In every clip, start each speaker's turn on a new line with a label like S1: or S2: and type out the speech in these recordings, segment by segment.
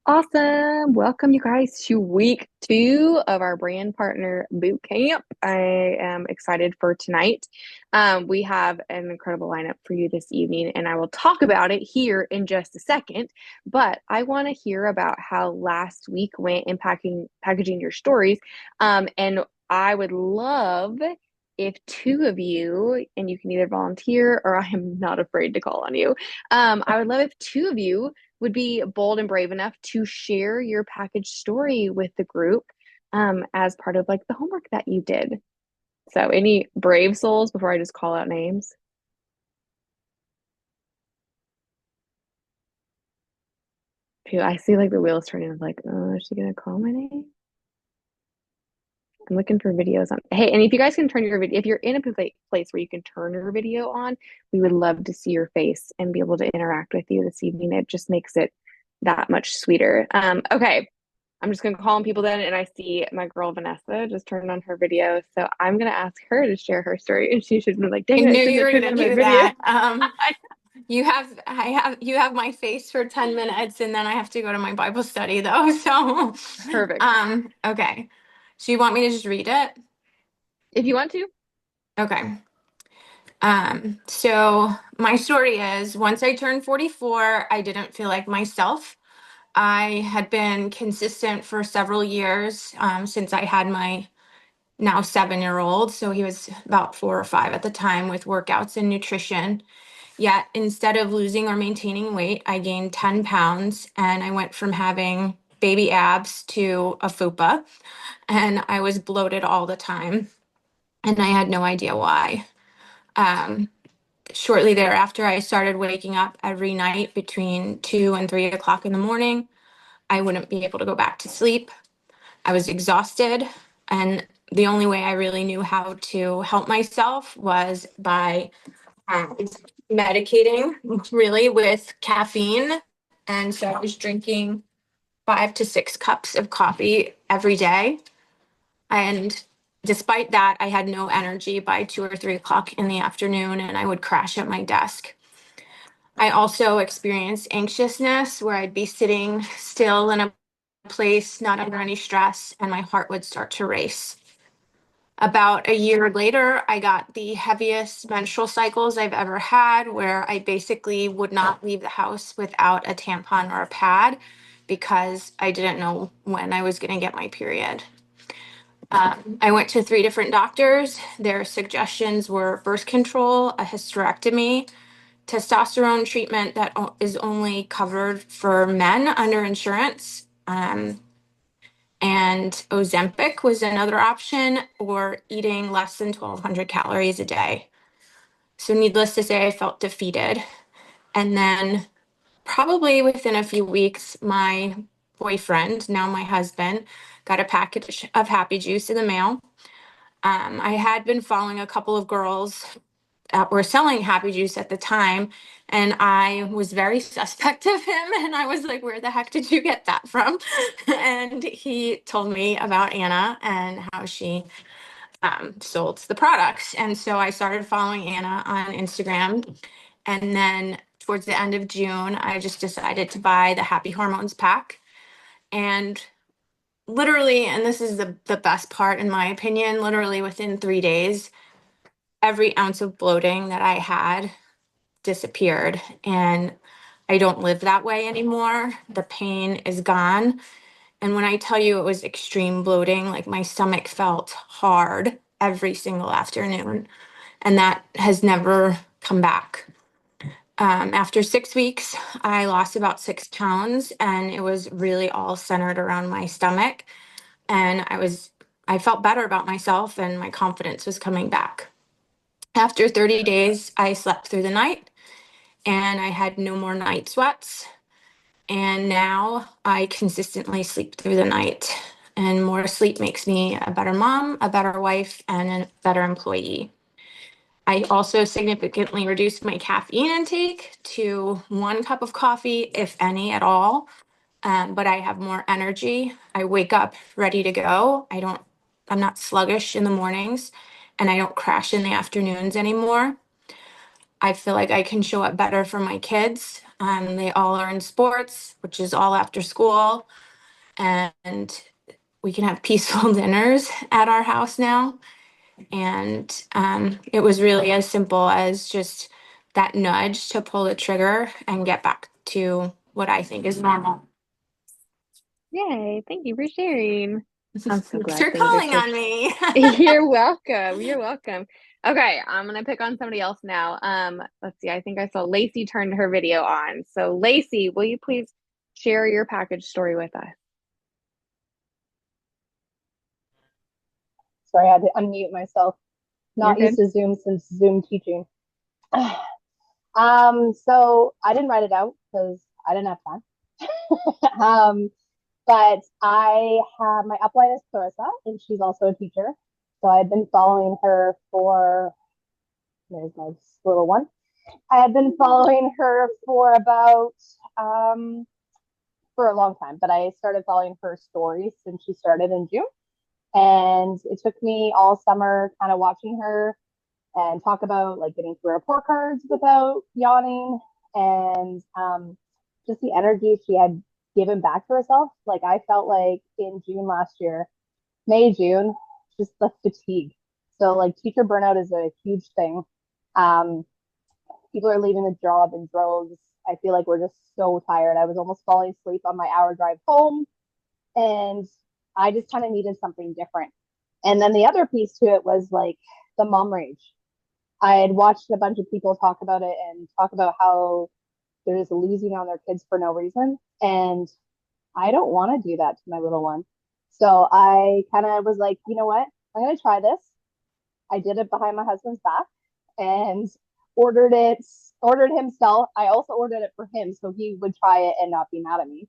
S1: Awesome. Welcome, you guys, to week 2 of our brand partner boot camp. I am excited for tonight. We have an incredible lineup for you this evening, and I will talk about it here in just a second. But I want to hear about how last week went in packaging your stories. And I would love if two of you, and you can either volunteer or I am not afraid to call on you. I would love if two of you would be bold and brave enough to share your package story with the group as part of like the homework that you did. So, any brave souls before I just call out names? Who I see like the wheels turning of like, oh, is she gonna call my name? I'm looking for videos on. Hey, and if you guys can turn your video, if you're in a place where you can turn your video on, we would love to see your face and be able to interact with you this evening. It just makes it that much sweeter. Okay, I'm just gonna call on people then, and I see my girl Vanessa just turned on her video, so I'm gonna ask her to share her story, and she should be like,
S2: I
S1: "Dang it, I
S2: knew
S1: shouldn't
S2: you
S1: have
S2: were
S1: turned
S2: gonna
S1: on my
S2: do
S1: video."
S2: that. You have my face for 10 minutes and then I have to go to my Bible study though. So
S1: Perfect.
S2: okay. So you want me to just read it?
S1: If you want to.
S2: Okay. So my story is once I turned 44, I didn't feel like myself. I had been consistent for several years, since I had my now 7-year-old. So he was about 4 or 5 at the time with workouts and nutrition. Yet instead of losing or maintaining weight, I gained 10 pounds and I went from having baby abs to a fupa. And I was bloated all the time. And I had no idea why. Um, Shortly thereafter, I started waking up every night between 2 and 3 o'clock in the morning. I wouldn't be able to go back to sleep. I was exhausted. And the only way I really knew how to help myself was by um, medicating really with caffeine. And so I was drinking 5 to 6 cups of coffee every day. And despite that, I had no energy by 2 or 3 o'clock in the afternoon, and I would crash at my desk. I also experienced anxiousness where I'd be sitting still in a place, not under any stress, and my heart would start to race. About a year later, I got the heaviest menstrual cycles I've ever had, where I basically would not leave the house without a tampon or a pad because I didn't know when I was going to get my period. I went to 3 different doctors. Their suggestions were birth control, a hysterectomy, testosterone treatment that is only covered for men under insurance, and Ozempic was another option, or eating less than 1,200 calories a day. So, needless to say, I felt defeated. And then, probably within a few weeks, my boyfriend, now my husband, got a package of Happy Juice in the mail. I had been following a couple of girls were selling Happy Juice at the time, and I was very suspect of him. And I was like, "Where the heck did you get that from?" And he told me about Anna and how she sold the products. And so I started following Anna on Instagram. And then towards the end of June, I just decided to buy the Happy Hormones pack. And literally, and this is the best part in my opinion, literally within 3 days, every ounce of bloating that I had disappeared. And I don't live that way anymore. The pain is gone. And when I tell you it was extreme bloating, like my stomach felt hard every single afternoon. And that has never come back. After 6 weeks, I lost about 6 pounds, and it was really all centered around my stomach. And I felt better about myself, and my confidence was coming back. After 30 days, I slept through the night and I had no more night sweats. And now I consistently sleep through the night. And more sleep makes me a better mom, a better wife, and a better employee. I also significantly reduced my caffeine intake to 1 cup of coffee, if any at all. But I have more energy. I wake up ready to go. I'm not sluggish in the mornings, and I don't crash in the afternoons anymore. I feel like I can show up better for my kids. They all are in sports, which is all after school, and we can have peaceful dinners at our house now. And it was really as simple as just that nudge to pull the trigger and get back to what I think is normal.
S1: Yay, thank you for sharing. I'm so
S2: Thanks
S1: glad
S2: for
S1: things are
S2: calling
S1: so
S2: on me.
S1: You're welcome. You're welcome. Okay, I'm gonna pick on somebody else now. Let's see. I think I saw Lacey turned her video on. So Lacey, will you please share your package story with us?
S3: Sorry, I had to unmute myself.
S1: You're
S3: Not used
S1: good.
S3: to Zoom since Zoom teaching. So I didn't write it out because I didn't have time. But I have my upline is Clarissa, and she's also a teacher. So I had been following her for there's my little one. I had been following her for about for a long time, but I started following her stories since she started in June. And it took me all summer kind of watching her and talk about like getting through report cards without yawning and just the energy she had given back to herself. Like I felt like in June last year, May, June, just the fatigue. So like teacher burnout is a huge thing. Um, People are leaving the job in droves. I feel like we're just so tired. I was almost falling asleep on my hour drive home, and I just kind of needed something different. And then the other piece to it was like the mom rage. I had watched a bunch of people talk about it and talk about how they're just losing on their kids for no reason. And I don't want to do that to my little one. So I kind of was like, you know what? I'm going to try this. I did it behind my husband's back and ordered himself. I also ordered it for him so he would try it and not be mad at me.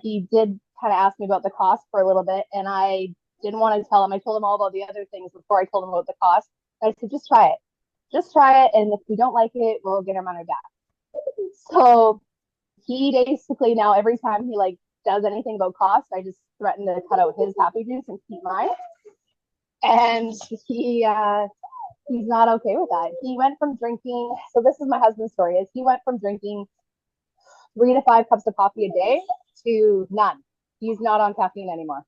S3: He did kind of ask me about the cost for a little bit, and I didn't want to tell him. I told him all about the other things before I told him about the cost. I said, just try it. Just try it. And if we don't like it, we'll get him on our back. So he basically now, every time he like does anything about cost, I just threaten to cut out his happy juice and keep mine. And he's not okay with that. He went from drinking. So this is my husband's story. Is he went from drinking 3 to 5 cups of coffee a day to none. He's not on caffeine anymore.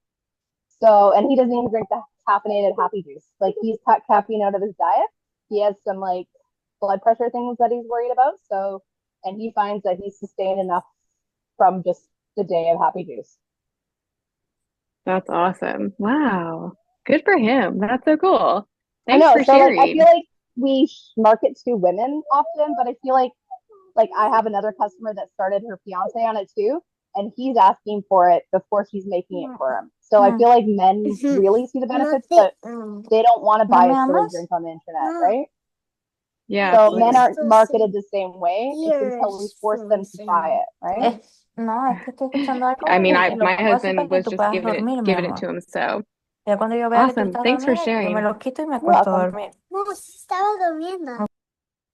S3: So, and he doesn't even drink the caffeinated happy juice. Like he's cut caffeine out of his diet. He has some like blood pressure things that he's worried about. So, and he finds that he's sustained enough from just the day of happy juice.
S1: That's awesome. Wow. Good for him. That's so cool.
S3: I
S1: Thanks
S3: know.
S1: for
S3: So like, I feel
S1: sharing.
S3: like we market to women often, but I feel like I have another customer that started her fiance on it too, and he's asking for it before she's making it for him. So I feel like men really see the benefits, but they don't want to buy a silly drink on the internet, right?
S1: Yeah,
S3: So men
S1: absolutely.
S3: aren't marketed the same way. It's until we force them to try it, right?
S2: No, es que estoy escuchando
S1: I
S2: algo
S1: mean,
S2: y lo
S1: my
S2: pongo así para
S1: husband
S2: que
S1: was
S2: tú
S1: just
S2: puedas dormir, mi
S1: giving it
S2: amor.
S1: to him. So
S2: Ya cuando yo vea que tú
S1: awesome.
S2: estás
S1: Thanks for
S2: dormida, yo me
S1: sharing.
S2: lo quito y me
S3: You're
S2: acuesto a
S3: welcome.
S2: dormir.
S4: No, sí estaba durmiendo.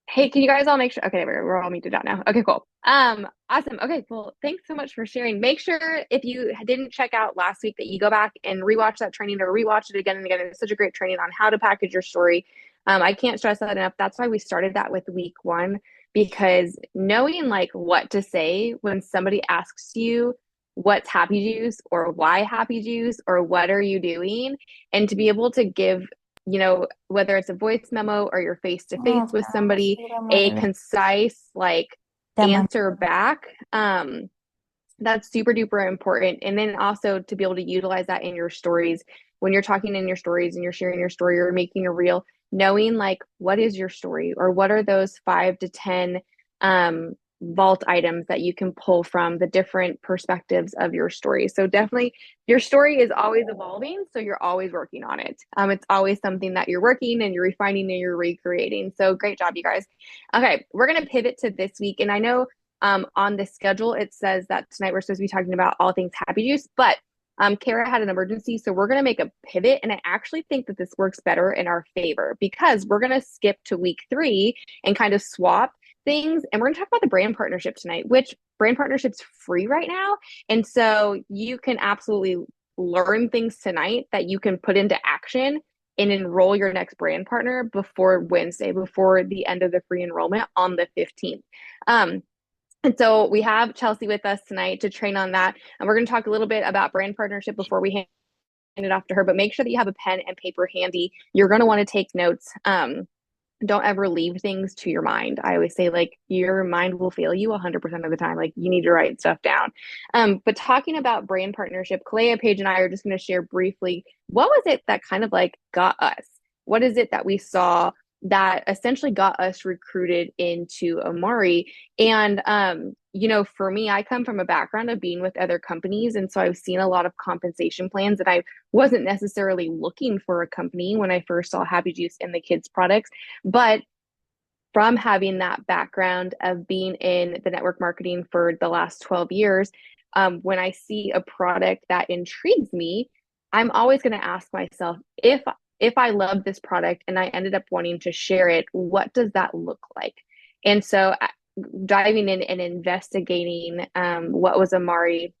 S1: Hey, can you guys all make sure? Okay, we're all muted out now. Okay, cool. Awesome. Okay, well, thanks so much for sharing. Make sure if you didn't check out last week that you go back and rewatch that training or rewatch it again and again. It's such a great training on how to package your story. I can't stress that enough. That's why we started that with week one, because knowing like what to say when somebody asks you what's happy juice or why happy juice or what are you doing, and to be able to give, whether it's a voice memo or you're face to face
S2: No,
S1: with somebody,
S2: sí,
S1: a
S2: amor.
S1: concise like
S2: Te amo.
S1: answer back. That's super duper important. And then also to be able to utilize that in your stories when you're talking in your stories and you're sharing your story or making a reel, knowing like what is your story or what are those 5 to 10 vault items that you can pull from the different perspectives of your story. So definitely your story is always evolving. So you're always working on it. It's always something that you're working and you're refining and you're recreating. So great job, you guys. Okay, we're going to pivot to this week. And I know on the schedule, it says that tonight we're supposed to be talking about all things happy juice, but Kara had an emergency, so we're going to make a pivot. And I actually think that this works better in our favor because we're going to skip to week 3 and kind of swap things. And we're going to talk about the brand partnership tonight, which brand partnership's free right now. And so you can absolutely learn things tonight that you can put into action and enroll your next brand partner before Wednesday, before the end of the free enrollment on the 15th. And so we have Chelsey with us tonight to train on that. And we're going to talk a little bit about brand partnership before we hand it off to her, but make sure that you have a pen and paper handy. You're going to want to take notes. Don't ever leave things to your mind. I always say, like, your mind will fail you 100% of the time. Like, you need to write stuff down. But talking about brand partnership, Kalea, Paige, and I are just going to share briefly, what was it that kind of like got us? What is it that we saw that essentially got us recruited into Amari? And, for me, I come from a background of being with other companies. And so I've seen a lot of compensation plans, and I wasn't necessarily looking for a company when I first saw Happy Juice and the kids' products. But from having that background of being in the network marketing for the last 12 years, when I see a product that intrigues me, I'm always going to ask myself, if I love this product and I ended up wanting to share it, what does that look like? And so diving in and investigating what was Amari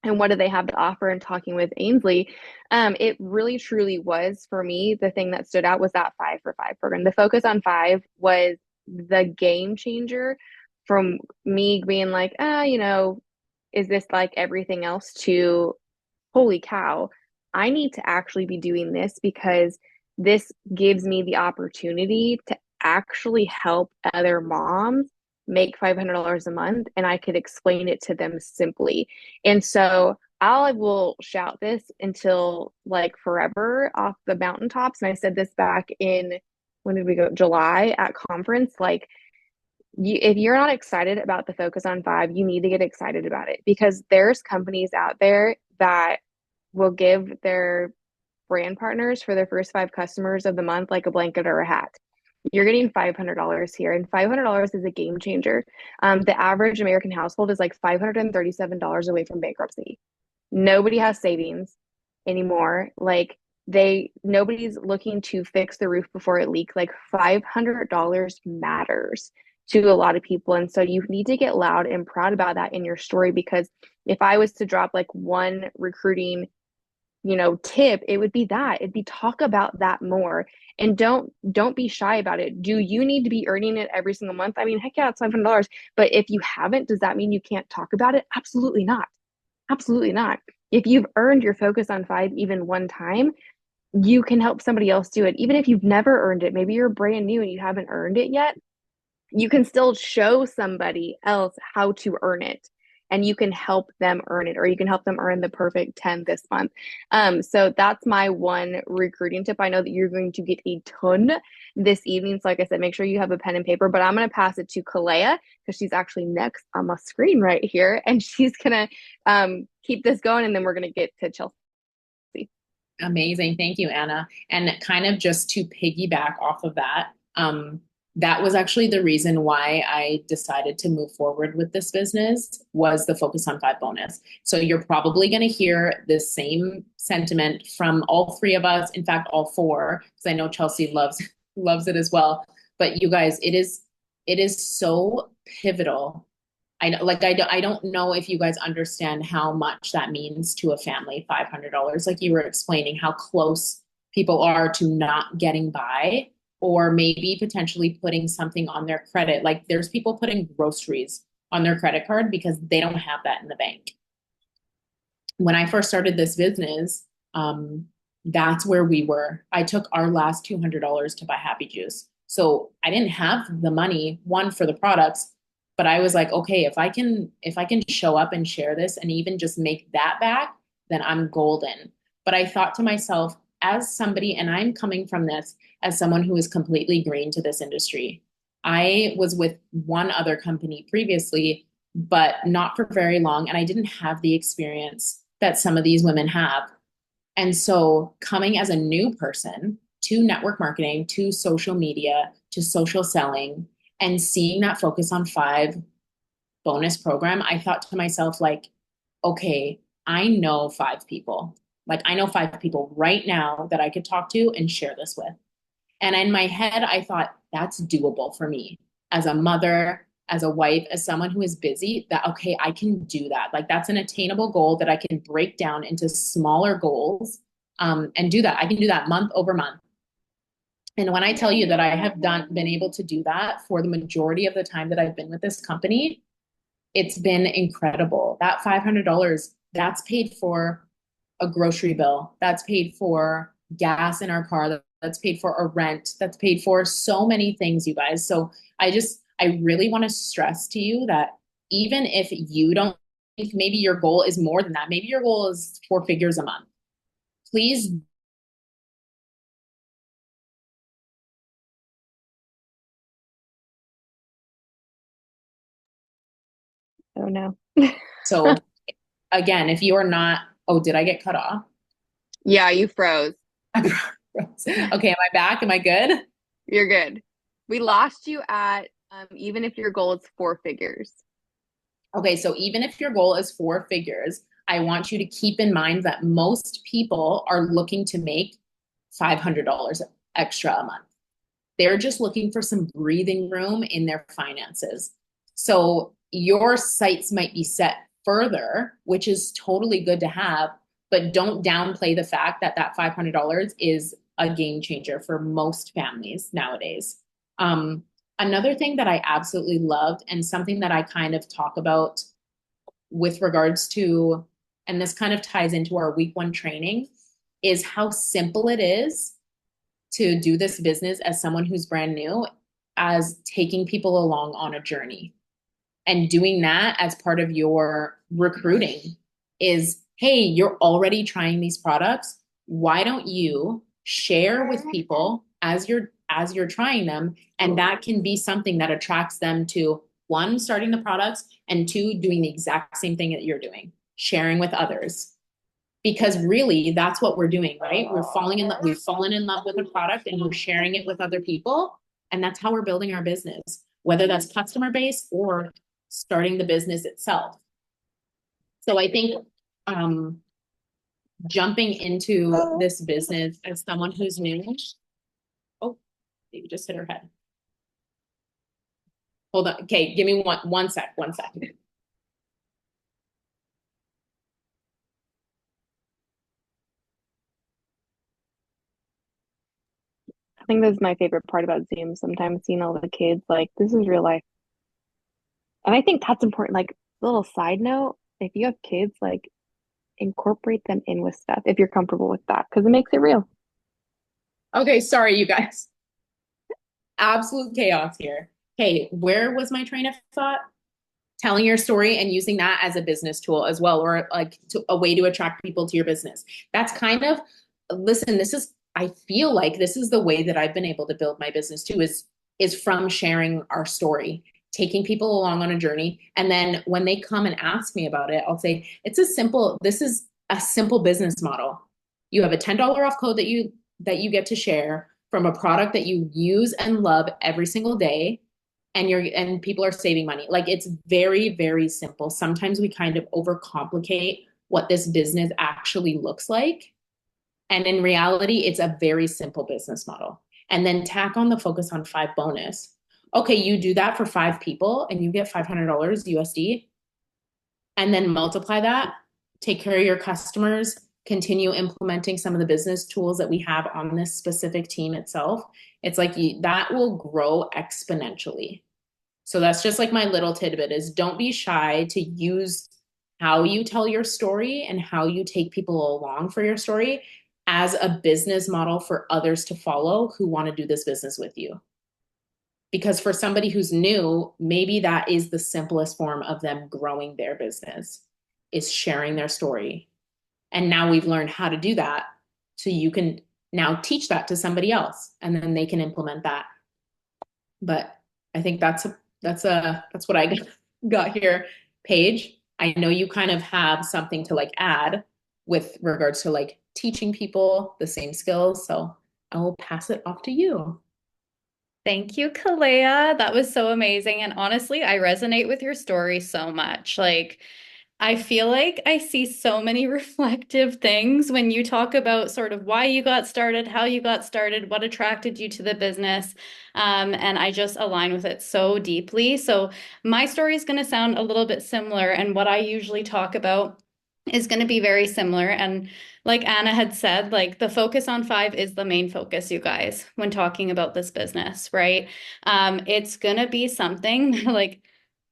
S1: and what do they have to offer, and talking with Ainsley, it really truly was, for me, the thing that stood out was that 5 for 5 program. The focus on 5 was the game changer from me being like, is this like everything else, to holy cow, I need to actually be doing this because this gives me the opportunity to actually help other moms make $500 a month, and I could explain it to them simply. And so I will shout this until like forever off the mountaintops. And I said this back in, when did we go? July at conference. Like, if you're not excited about the focus on 5, you need to get excited about it, because there's companies out there that will give their brand partners for their first 5 customers of the month like a blanket or a hat. You're getting $500 here, and $500 is a game changer. The average American household is like $537 away from bankruptcy. Nobody has savings anymore. Like, nobody's looking to fix the roof before it leaks. Like, $500 matters to a lot of people. And so you need to get loud and proud about that in your story, because if I was to drop like one recruiting tip, it would be that. It'd be talk about that more. And don't be shy about it. Do you need to be earning it every single month? I mean, heck yeah, it's $500. But if you haven't, does that mean you can't talk about it? Absolutely not. Absolutely not. If you've earned your focus on 5 even one time, you can help somebody else do it. Even if you've never earned it, maybe you're brand new and you haven't earned it yet, you can still show somebody else how to earn it, and you can help them earn it, or you can help them earn the perfect 10 this month. So that's my one recruiting tip. I know that you're going to get a ton this evening. So like I said, make sure you have a pen and paper, but I'm going to pass it to Kalea, because she's actually next on my screen right here, and she's going to keep this going, and then we're going to get to Chelsey.
S5: Amazing. Thank you, Anna. And kind of just to piggyback off of that, that was actually the reason why I decided to move forward with this business, was the focus on 5 bonus. So you're probably going to hear the same sentiment from all 3 of us. In fact, all 4, because I know Chelsey loves it as well. But you guys, it is so pivotal. I don't know if you guys understand how much that means to a family, $500. Like you were explaining, how close people are to not getting by, or maybe potentially putting something on their credit. Like, there's people putting groceries on their credit card because they don't have that in the bank. When I first started this business, that's where we were. I took our last $200 to buy Happy Juice. So I didn't have the money, one, for the products, but I was like, okay, if I can show up and share this and even just make that back, then I'm golden. But I thought to myself, as somebody, and I'm coming from this as someone who is completely green to this industry. I was with one other company previously, but not for very long. And I didn't have the experience that some of these women have. And so coming as a new person to network marketing, to social media, to social selling, and seeing that focus on 5 bonus program, I thought to myself, like, okay, I know 5 people. Like, I know 5 people right now that I could talk to and share this with. And in my head, I thought, that's doable for me as a mother, as a wife, as someone who is busy, that, okay, I can do that. Like, that's an attainable goal that I can break down into smaller goals, and do that. I can do that month over month. And when I tell you that I have been able to do that for the majority of the time that I've been with this company, it's been incredible. That $500, that's paid for a grocery bill. That's paid for gas in our car. That's paid for a rent. That's paid for so many things, you guys. So I really want to stress to you that even if you don't think maybe your goal is more than that, maybe your goal is 4 figures a month, please.
S1: Oh no.
S5: So again, if you are not, oh, did I get cut off?
S1: Yeah, you froze.
S5: Okay, am I back? Am I good?
S1: You're good. We lost you at even if your goal is 4 figures.
S5: Okay, so even if your goal is 4 figures, I want you to keep in mind that most people are looking to make $500 extra a month. They're just looking for some breathing room in their finances. So your sights might be set further, which is totally good to have, but don't downplay the fact that that $500 is a game changer for most families nowadays. Another thing that I absolutely loved, and something that I kind of talk about with regards to, and this kind of ties into our week 1 training, is how simple it is to do this business as someone who's brand new, as taking people along on a journey. And doing that as part of your recruiting is, hey, you're already trying these products. Why don't you share with people as you're trying them? And that can be something that attracts them to, 1, starting the products, and 2, doing the exact same thing that you're doing, sharing with others. Because really, that's what we're doing, right? We've fallen in love with a product, and we're sharing it with other people. And that's how we're building our business, whether that's customer base or starting the business itself. So I think jumping into this business as someone who's new. Oh, you just hit her head. Hold on. Okay, give me one sec.
S1: I think this is my favorite part about Zoom. Sometimes seeing all the kids, like, this is real life. And I think that's important. Like, little side note, if you have kids, like, incorporate them in with stuff if you're comfortable with that, because it makes it real.
S5: Okay, sorry, you guys. Absolute chaos here. Okay, where was my train of thought? Telling your story and using that as a business tool as well, or like a way to attract people to your business. That's kind of, listen, I feel like this is the way that I've been able to build my business too, is from sharing our story, taking people along on a journey. And then when they come and ask me about it, I'll say, this is a simple business model. You have a $10 off code that you get to share from a product that you use and love every single day, and people are saving money. Like, it's very, very simple. Sometimes we kind of overcomplicate what this business actually looks like. And in reality, it's a very simple business model. And then tack on the focus on 5 bonus. Okay, you do that for 5 people and you get $500 USD. And then multiply that, take care of your customers, continue implementing some of the business tools that we have on this specific team itself. It's like that will grow exponentially. So that's just like my little tidbit, is don't be shy to use how you tell your story and how you take people along for your story as a business model for others to follow who want to do this business with you. Because for somebody who's new, maybe that is the simplest form of them growing their business, is sharing their story. And now we've learned how to do that. So you can now teach that to somebody else, and then they can implement that. But I think that's what I got here. Paige, I know you kind of have something to like add with regards to like teaching people the same skills. So I will pass it off to you.
S6: Thank you, Kalea. That was so amazing. And honestly, I resonate with your story so much. Like, I feel like I see so many reflective things when you talk about sort of why you got started, how you got started, what attracted you to the business. And I just align with it so deeply. So my story is going to sound a little bit similar. And what I usually talk about is going to be very similar. And like Anna had said, like the focus on 5 is the main focus, you guys, when talking about this business, right? It's going to be something like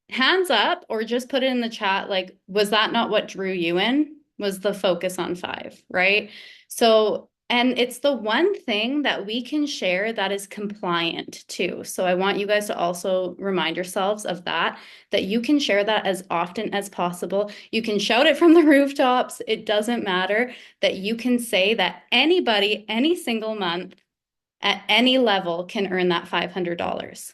S6: hands up or just put it in the chat. Like, was that not what drew you in? Was the focus on 5, right? So, and it's the one thing that we can share that is compliant too. So I want you guys to also remind yourselves of that, that you can share that as often as possible. You can shout it from the rooftops. It doesn't matter, that you can say that anybody, any single month at any level can earn that $500.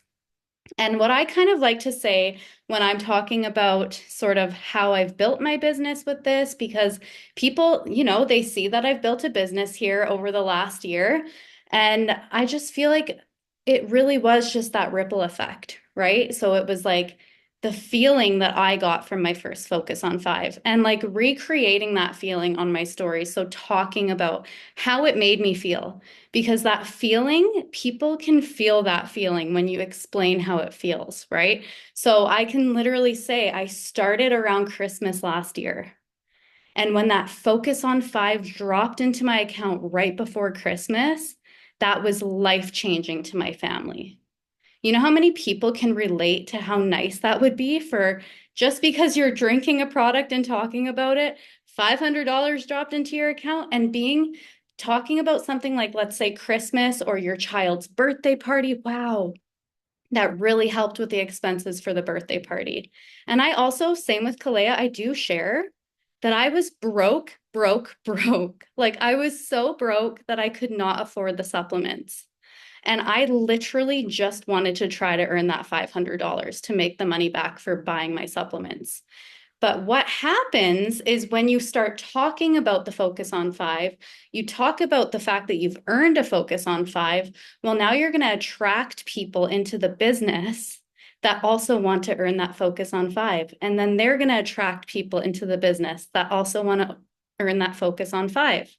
S6: And what I kind of like to say when I'm talking about sort of how I've built my business with this, because people, they see that I've built a business here over the last year. And I just feel like it really was just that ripple effect, right? So it was like the feeling that I got from my first focus on 5 and like recreating that feeling on my story. So talking about how it made me feel, because that feeling, people can feel that feeling when you explain how it feels, right? So I can literally say I started around Christmas last year. And when that focus on 5 dropped into my account right before Christmas, that was life-changing to my family. You know how many people can relate to how nice that would be for just because you're drinking a product and talking about it, $500 dropped into your account and talking about something like, let's say, Christmas or your child's birthday party. Wow, that really helped with the expenses for the birthday party. And I also, same with Kalea, I do share that I was broke. Like I was so broke that I could not afford the supplements. And I literally just wanted to try to earn that $500 to make the money back for buying my supplements. But what happens is when you start talking about the focus on 5, you talk about the fact that you've earned a focus on 5. Well, now you're going to attract people into the business that also want to earn that focus on 5. And then they're going to attract people into the business that also want to earn that focus on 5.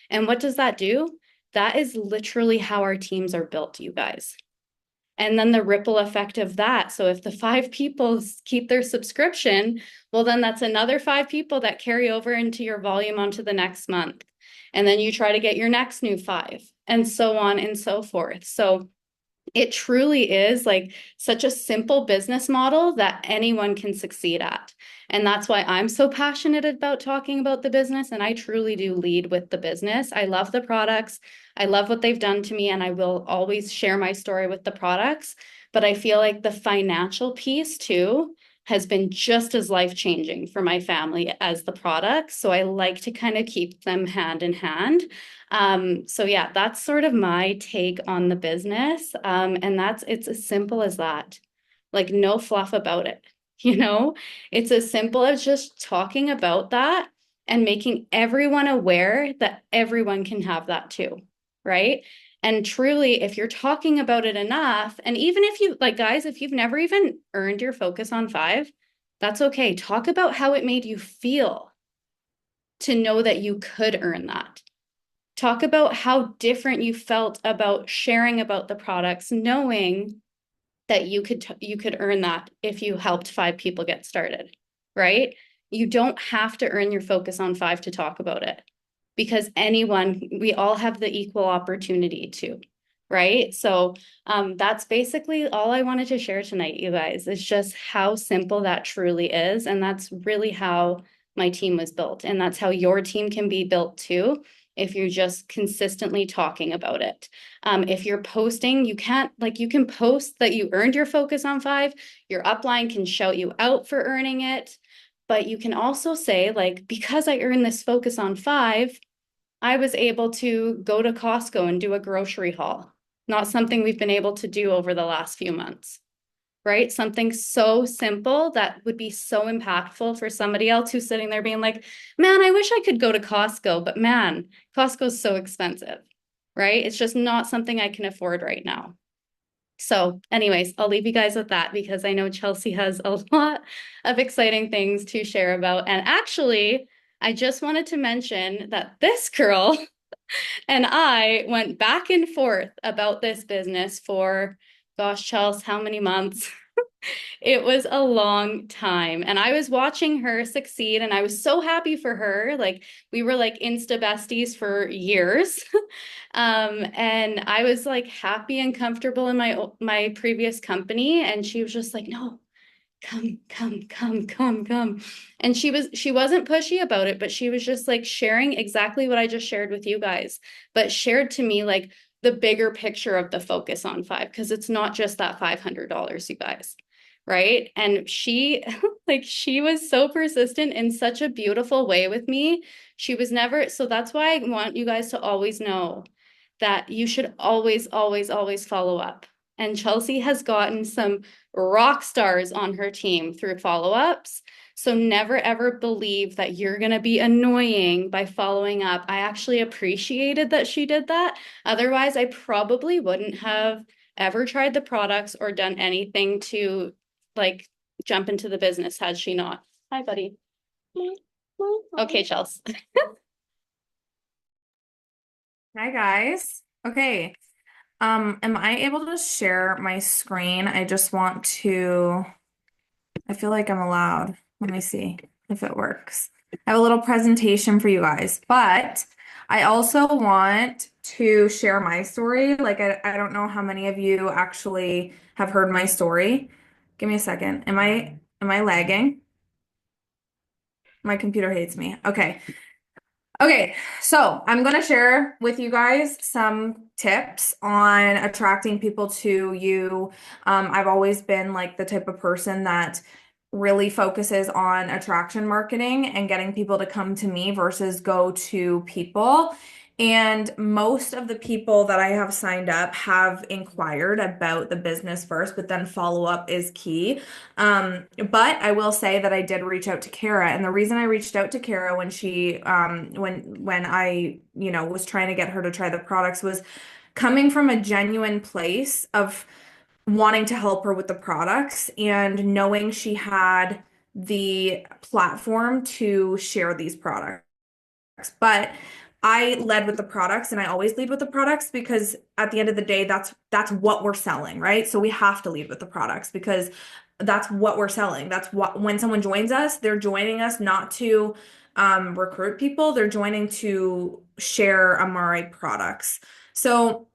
S6: And what does that do? That is literally how our teams are built, you guys. And then the ripple effect of that. So if the 5 people keep their subscription, well, then that's another 5 people that carry over into your volume onto the next month. And then you try to get your next new 5 and so on and so forth. So it truly is like such a simple business model that anyone can succeed at. And that's why I'm so passionate about talking about the business. And I truly do lead with the business. I love the products. I love what they've done to me. And I will always share my story with the products. But I feel like the financial piece too has been just as life-changing for my family as the products. So I like to kind of keep them hand in hand. So yeah, that's sort of my take on the business. And it's as simple as that. Like no fluff about it, you know? It's as simple as just talking about that and making everyone aware that everyone can have that too, right? And truly, if you're talking about it enough, and even if you, like guys, if you've never even earned your focus on 5, that's okay. Talk about how it made you feel to know that you could earn that. Talk about how different you felt about sharing about the products, knowing that you could earn that if you helped 5 people get started, right? You don't have to earn your focus on 5 to talk about it, because we all have the equal opportunity to, right? So that's basically all I wanted to share tonight, you guys. It's just how simple that truly is. And that's really how my team was built. And that's how your team can be built too, if you're just consistently talking about it. If you're posting, you can post that you earned your focus on 5, your upline can shout you out for earning it, but you can also say like, because I earned this focus on 5, I was able to go to Costco and do a grocery haul. Not something we've been able to do over the last few months, right? Something so simple that would be so impactful for somebody else who's sitting there being like, man, I wish I could go to Costco, but man, Costco's so expensive, right? It's just not something I can afford right now. So anyways, I'll leave you guys with that because I know Chelsey has a lot of exciting things to share about. And actually, I just wanted to mention that this girl and I went back and forth about this business for, gosh, Chelsey, how many months? It was a long time. And I was watching her succeed and I was so happy for her. Like we were like Insta besties for years. And I was like happy and comfortable in my previous company. And she was just like, no, come. And she wasn't pushy about it, but she was just like sharing exactly what I just shared with you guys, but shared to me like the bigger picture of the focus on five, because it's not just that $500, you guys. Right. And she like she was so persistent in such a beautiful way with me. She was never, so that's why I want you guys to always know that you should always follow up. And Chelsey has gotten some rock stars on her team through follow-ups. So never ever believe that you're going to be annoying by following up. I actually appreciated that she did that. Otherwise, I probably wouldn't have ever tried the products or done anything to like jump into the business had she not. Hi, buddy. Okay, Chelsey.
S7: Hi guys. Okay. Am I able to share my screen? I just want to, I feel like I'm allowed. Let me see if it works. I have a little presentation for you guys, but I also want to share my story. Like I don't know how many of you actually have heard my story. Give me a second. Am I lagging? My computer hates me. Okay. Okay, so I'm going to share with you guys some tips on attracting people to you. I've always been like the type of person that really focuses on attraction marketing and getting people to come to me versus go to people. And most of the people that I have signed up have inquired about the business first, but then follow up is key. But I will say that I did reach out to Kara, and the reason I reached out to Kara when she, when I, was trying to get her to try the products was coming from a genuine place of wanting to help her with the products and knowing she had the platform to share these products. But I led with the products and I always lead with the products because at the end of the day, that's what we're selling, right? So we have to lead with the products because that's what we're selling. That's what when someone joins us, they're joining us not to recruit people, they're joining to share Amare products. So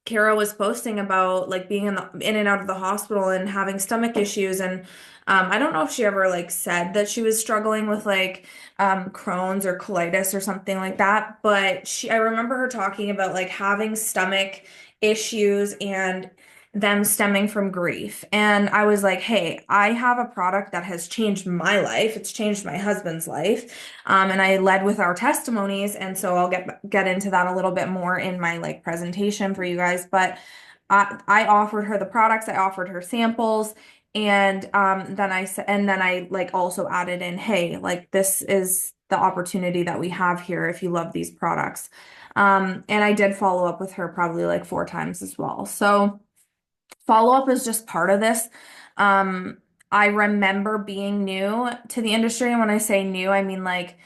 S7: Kara was posting about like being in and out of the hospital and having stomach issues and I don't know if she ever like said that she was struggling with like Crohn's or colitis or something like that, but I remember her talking about like having stomach issues and them stemming from grief. And I was like, hey, I have a product that has changed my life. It's changed my husband's life. And I led with our testimonies. And so I'll get into that a little bit more in my like presentation for you guys. But I offered her the products, I offered her samples. And then I like also added in, hey, like this is the opportunity that we have here if you love these products. And I did follow up with her probably like 4 times as well. So follow-up is just part of this. I remember being new to the industry, and when I say new, I mean like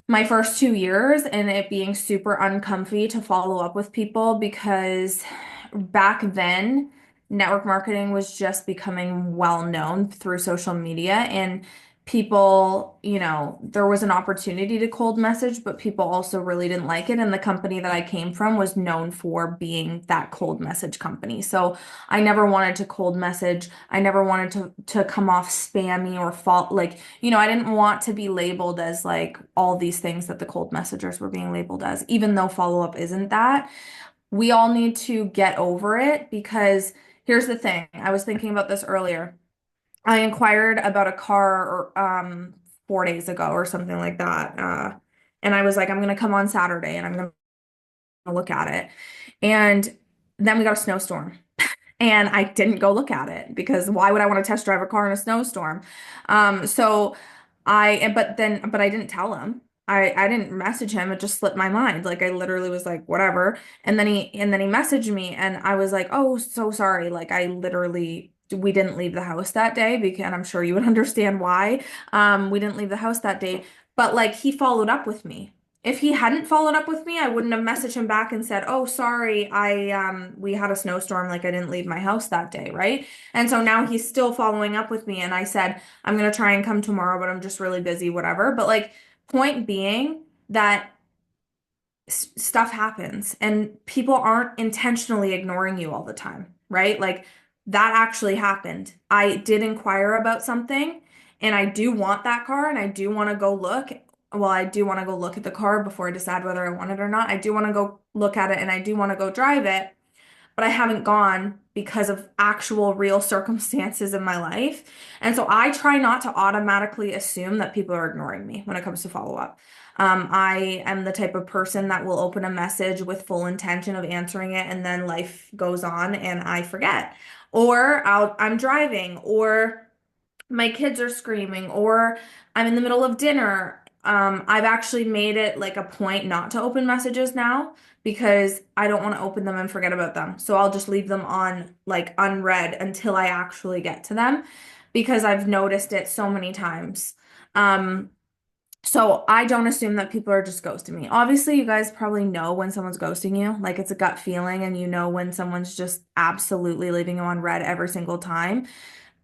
S7: my first 2 years and it being super uncomfy to follow up with people because back then network marketing was just becoming well known through social media and people, there was an opportunity to cold message, but people also really didn't like it. And the company that I came from was known for being that cold message company. So I never wanted to cold message. I never wanted to come off spammy or fault. Like, I didn't want to be labeled as like all these things that the cold messengers were being labeled as, even though follow-up isn't that. We all need to get over it because here's the thing. I was thinking about this earlier. I inquired about a car 4 days ago or something like that. And I was like, I'm going to come on Saturday and I'm going to look at it. And then we got a snowstorm. And I didn't go look at it because why would I want to test drive a car in a snowstorm? So but I didn't tell him. I didn't message him. It just slipped my mind. Like I literally was like, whatever. And then he messaged me and I was like, oh, so sorry. Like we didn't leave the house that day because, and I'm sure you would understand why. We didn't leave the house that day, but like he followed up with me. If he hadn't followed up with me, I wouldn't have messaged him back and said, "Oh, sorry, we had a snowstorm, like I didn't leave my house that day," right? And so now he's still following up with me and I said, "I'm gonna try and come tomorrow, but I'm just really busy, whatever." But like point being that stuff happens and people aren't intentionally ignoring you all the time, right? Like that actually happened. I did inquire about something and I do want that car and I do want to go look. Well, I do want to go look at the car before I decide whether I want it or not. I do want to go look at it and I do want to go drive it, but I haven't gone because of actual real circumstances in my life. And so I try not to automatically assume that people are ignoring me when it comes to follow up. I am the type of person that will open a message with full intention of answering it, and then life goes on and I forget. Or I'm driving, or my kids are screaming, or I'm in the middle of dinner. I've actually made it like a point not to open messages now because I don't want to open them and forget about them. So I'll just leave them on like unread until I actually get to them because I've noticed it so many times. Um, so I don't assume that people are just ghosting me. Obviously, you guys probably know when someone's ghosting you. Like it's a gut feeling and you know when someone's just absolutely leaving you on red every single time.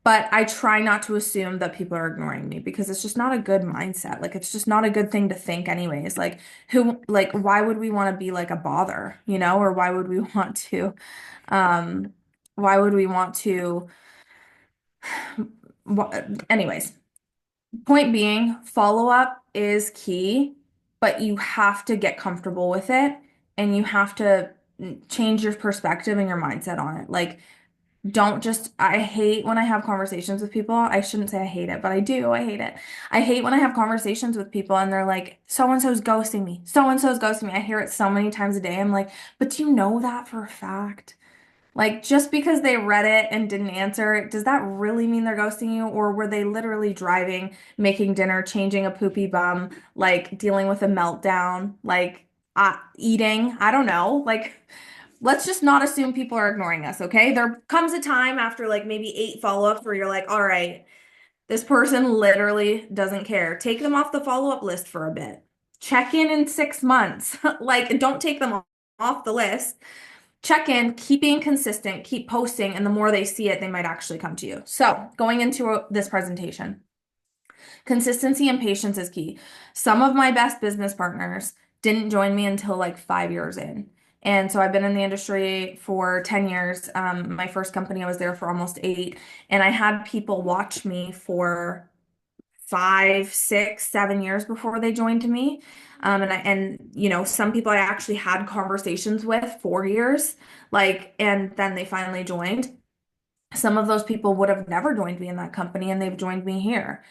S7: But I try not to assume that people are ignoring me because it's just not a good mindset. Like it's just not a good thing to think anyways. Why would we want to be like a bother, you know? Or um why would we want to anyways, point being, follow up is key, but you have to get comfortable with it and you have to change your perspective and your mindset on it. Like don't just, I hate when I have conversations with people. I shouldn't say I hate it, but I do. I hate it. I hate when I have conversations with people and they're like, so and so's ghosting me. So and so's ghosting me. I hear it so many times a day. I'm like, but do you know that for a fact? Like, just because they read it and didn't answer, does that really mean they're ghosting you? Or were they literally driving, making dinner, changing a poopy bum, like dealing with a meltdown, like eating? I don't know. Like, let's just not assume people are ignoring us, okay? There comes a time after like maybe 8 follow-ups where you're like, all right, this person literally doesn't care. Take them off the follow-up list for a bit. Check in 6 months. Like, don't take them off the list. Check in, keep being consistent, keep posting, and the more they see it, they might actually come to you. So, going into this presentation, consistency and patience is key. Some of my best business partners didn't join me until like 5 years in. And so I've been in the industry for 10 years. My first company, I was there for almost 8. And I had people watch me for 5, 6, 7 years before they joined me. And you know, some people I actually had conversations with 4 years, like, and then they finally joined. Some of those people would have never joined me in that company and they've joined me here.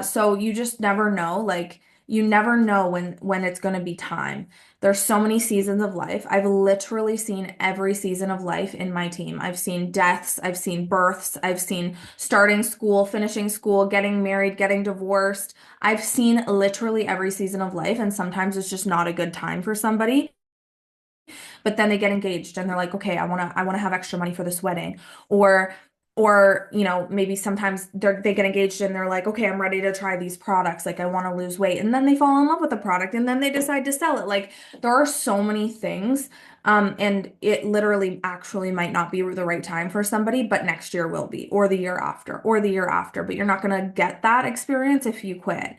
S7: So you just never know. Like you never know when it's going to be time. There's so many seasons of life. I've literally seen every season of life in my team. I've seen deaths, I've seen births, I've seen starting school, finishing school, getting married, getting divorced. I've seen literally every season of life, and sometimes it's just not a good time for somebody. But then they get engaged and they're like, okay, I want to have extra money for this wedding. Or you know, maybe sometimes they get engaged and they're like, okay, I'm ready to try these products. Like I want to lose weight. And then they fall in love with the product and then they decide to sell it. Like there are so many things. And it literally actually might not be the right time for somebody, but next year will be, or the year after, or the year after. But you're not going to get that experience if you quit.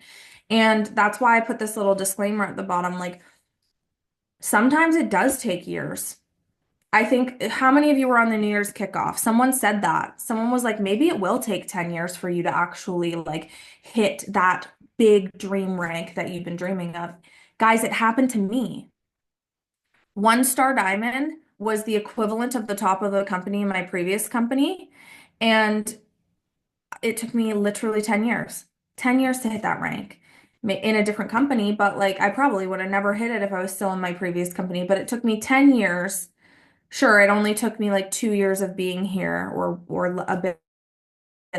S7: And that's why I put this little disclaimer at the bottom. Like sometimes it does take years. I think how many of you were on the New Year's kickoff? Someone said that. Someone was like, maybe it will take 10 years for you to actually like hit that big dream rank that you've been dreaming of. Guys, it happened to me. 1 star diamond was the equivalent of the top of the company in my previous company. And it took me literally 10 years. 10 years to hit that rank in a different company, but like I probably would have never hit it if I was still in my previous company, but it took me 10 years. Sure, it only took me like 2 years of being here or a bit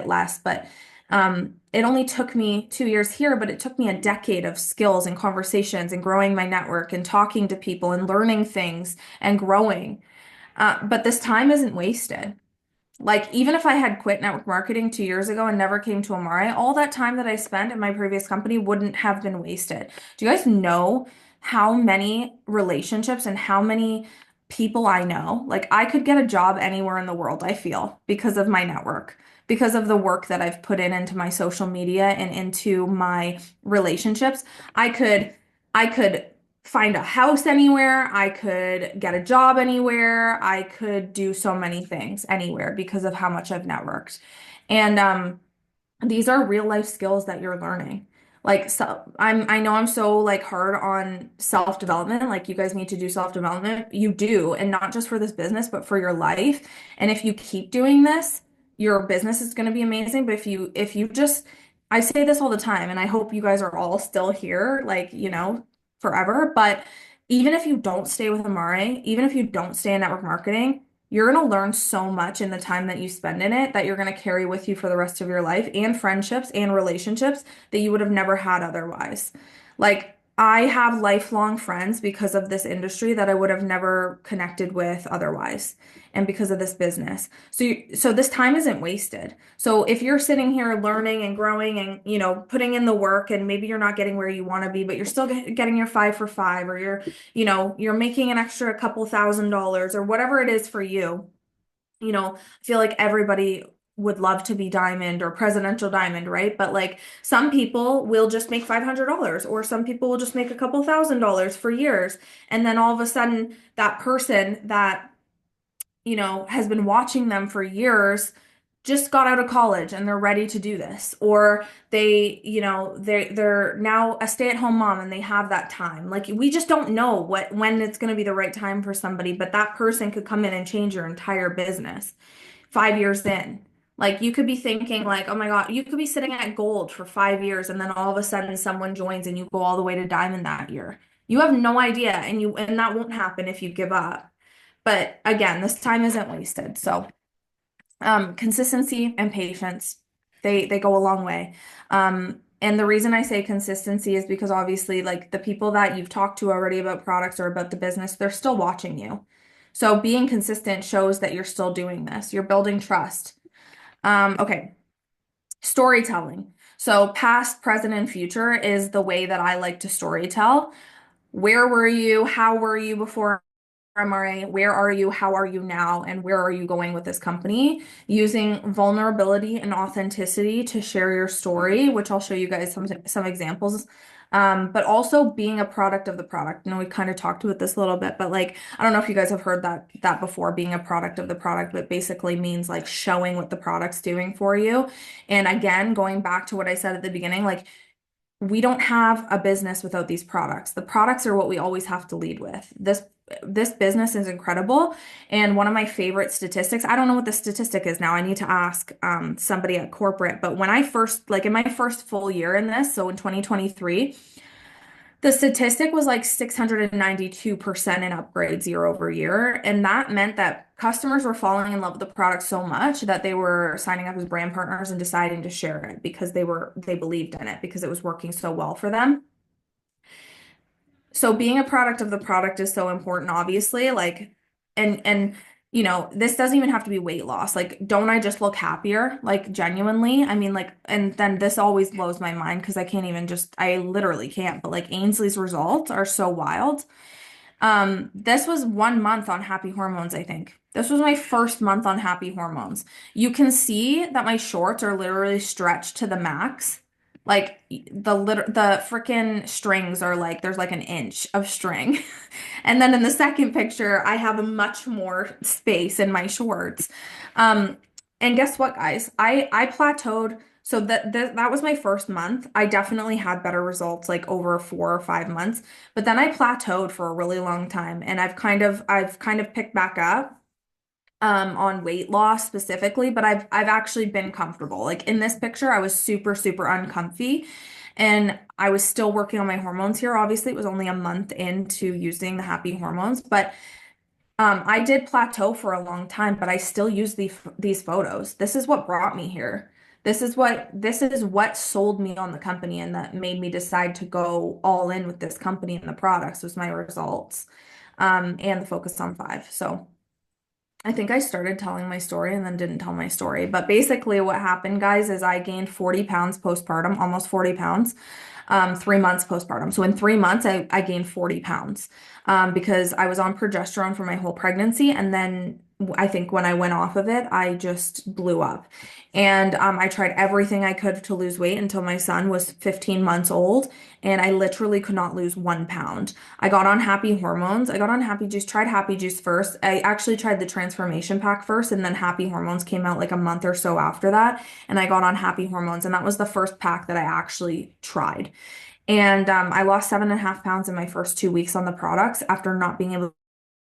S7: less, but it only took me 2 years here, but it took me a decade of skills and conversations and growing my network and talking to people and learning things and growing. But this time isn't wasted. Like, even if I had quit network marketing 2 years ago and never came to Amare, all that time that I spent in my previous company wouldn't have been wasted. Do you guys know how many relationships and how many people I know. Like I could get a job anywhere in the world, I feel, because of my network, because of the work that I've put in into my social media and into my relationships. I could find a house anywhere. I could get a job anywhere. I could do so many things anywhere because of how much I've networked. And these are real life skills that you're learning. Like so I know I'm so like hard on self-development. Like you guys need to do self-development. You do, and not just for this business, but for your life. And if you keep doing this, your business is going to be amazing. But if you just I say this all the time, and I hope you guys are all still here, like, forever. But even if you don't stay with Amare, even if you don't stay in network marketing, you're going to learn so much in the time that you spend in it that you're going to carry with you for the rest of your life, and friendships and relationships that you would have never had otherwise. Like, I have lifelong friends because of this industry that I would have never connected with otherwise, and because of this business. So this time isn't wasted. So if you're sitting here learning and growing and, putting in the work, and maybe you're not getting where you want to be, but you're still getting your 5 for 5, or you're making an extra couple $1,000s or whatever it is for you. I feel like everybody would love to be diamond or presidential diamond, right? But like some people will just make $500, or some people will just make a couple $1,000s for years. And then all of a sudden that person that, has been watching them for years just got out of college and they're ready to do this, or they're now a stay-at-home mom and they have that time. Like we just don't know when it's going to be the right time for somebody, but that person could come in and change your entire business 5 years in. Like you could be thinking like, oh my God, you could be sitting at gold for 5 years, and then all of a sudden someone joins and you go all the way to diamond that year. You have no idea, and that won't happen if you give up. But again, this time isn't wasted. So consistency and patience, they go a long way. And the reason I say consistency is because obviously like the people that you've talked to already about products or about the business, they're still watching you. So being consistent shows that you're still doing this. You're building trust. Okay. Storytelling. So past, present, and future is the way that I like to storytell. Where were you? How were you before MRA? Where are you? How are you now? And where are you going with this company? Using vulnerability and authenticity to share your story, which I'll show you guys some examples. But also being a product of the product. We kind of talked about this a little bit, but like, I don't know if you guys have heard that before, being a product of the product, but basically means like showing what the product's doing for you. And again, going back to what I said at the beginning, like we don't have a business without these products. The products are what we always have to lead with. This business is incredible. And one of my favorite statistics, I don't know what the statistic is now. I need to ask somebody at corporate. But when I first, like in my first full year in this, so in 2023, the statistic was like 692% in upgrades year over year. And that meant that customers were falling in love with the product so much that they were signing up as brand partners and deciding to share it because they believed in it because it was working so well for them. So being a product of the product is so important, obviously. Like, and this doesn't even have to be weight loss. Like, don't I just look happier? Like, genuinely. I mean, like, and then this always blows my mind because I literally can't. But like Ainsley's results are so wild. This was 1 month on happy hormones, I think. This was my first month on happy hormones. You can see that my shorts are literally stretched to the max. Like the freaking strings are like there's like an inch of string. And then in the second picture, I have a much more space in my shorts. Um, and guess what, guys? I plateaued. So that was my first month. I definitely had better results like over 4 or 5 months. But then I plateaued for a really long time, and I've kind of picked back up on weight loss specifically, but I've actually been comfortable. Like in this picture, I was super, super uncomfy, and I was still working on my hormones here. Obviously, it was only a month into using the happy hormones, but I did plateau for a long time, but I still use these photos. This is what brought me here. This is what sold me on the company, and that made me decide to go all in with this company and the products was my results, and the focus on 5. So I think I started telling my story and then didn't tell my story. But basically, what happened, guys, is I gained 40 pounds postpartum, almost 40 pounds, 3 months postpartum. So in 3 months, I gained 40 pounds because I was on progesterone for my whole pregnancy. And then I think when I went off of it, I just blew up. And I tried everything I could to lose weight until my son was 15 months old. And I literally could not lose 1 pound. I got on happy hormones. I got on happy juice, tried happy juice first. I actually tried the transformation pack first, and then happy hormones came out like a month or so after that. And I got on happy hormones, and that was the first pack that I actually tried. And I lost 7.5 pounds in my first 2 weeks on the products after not being able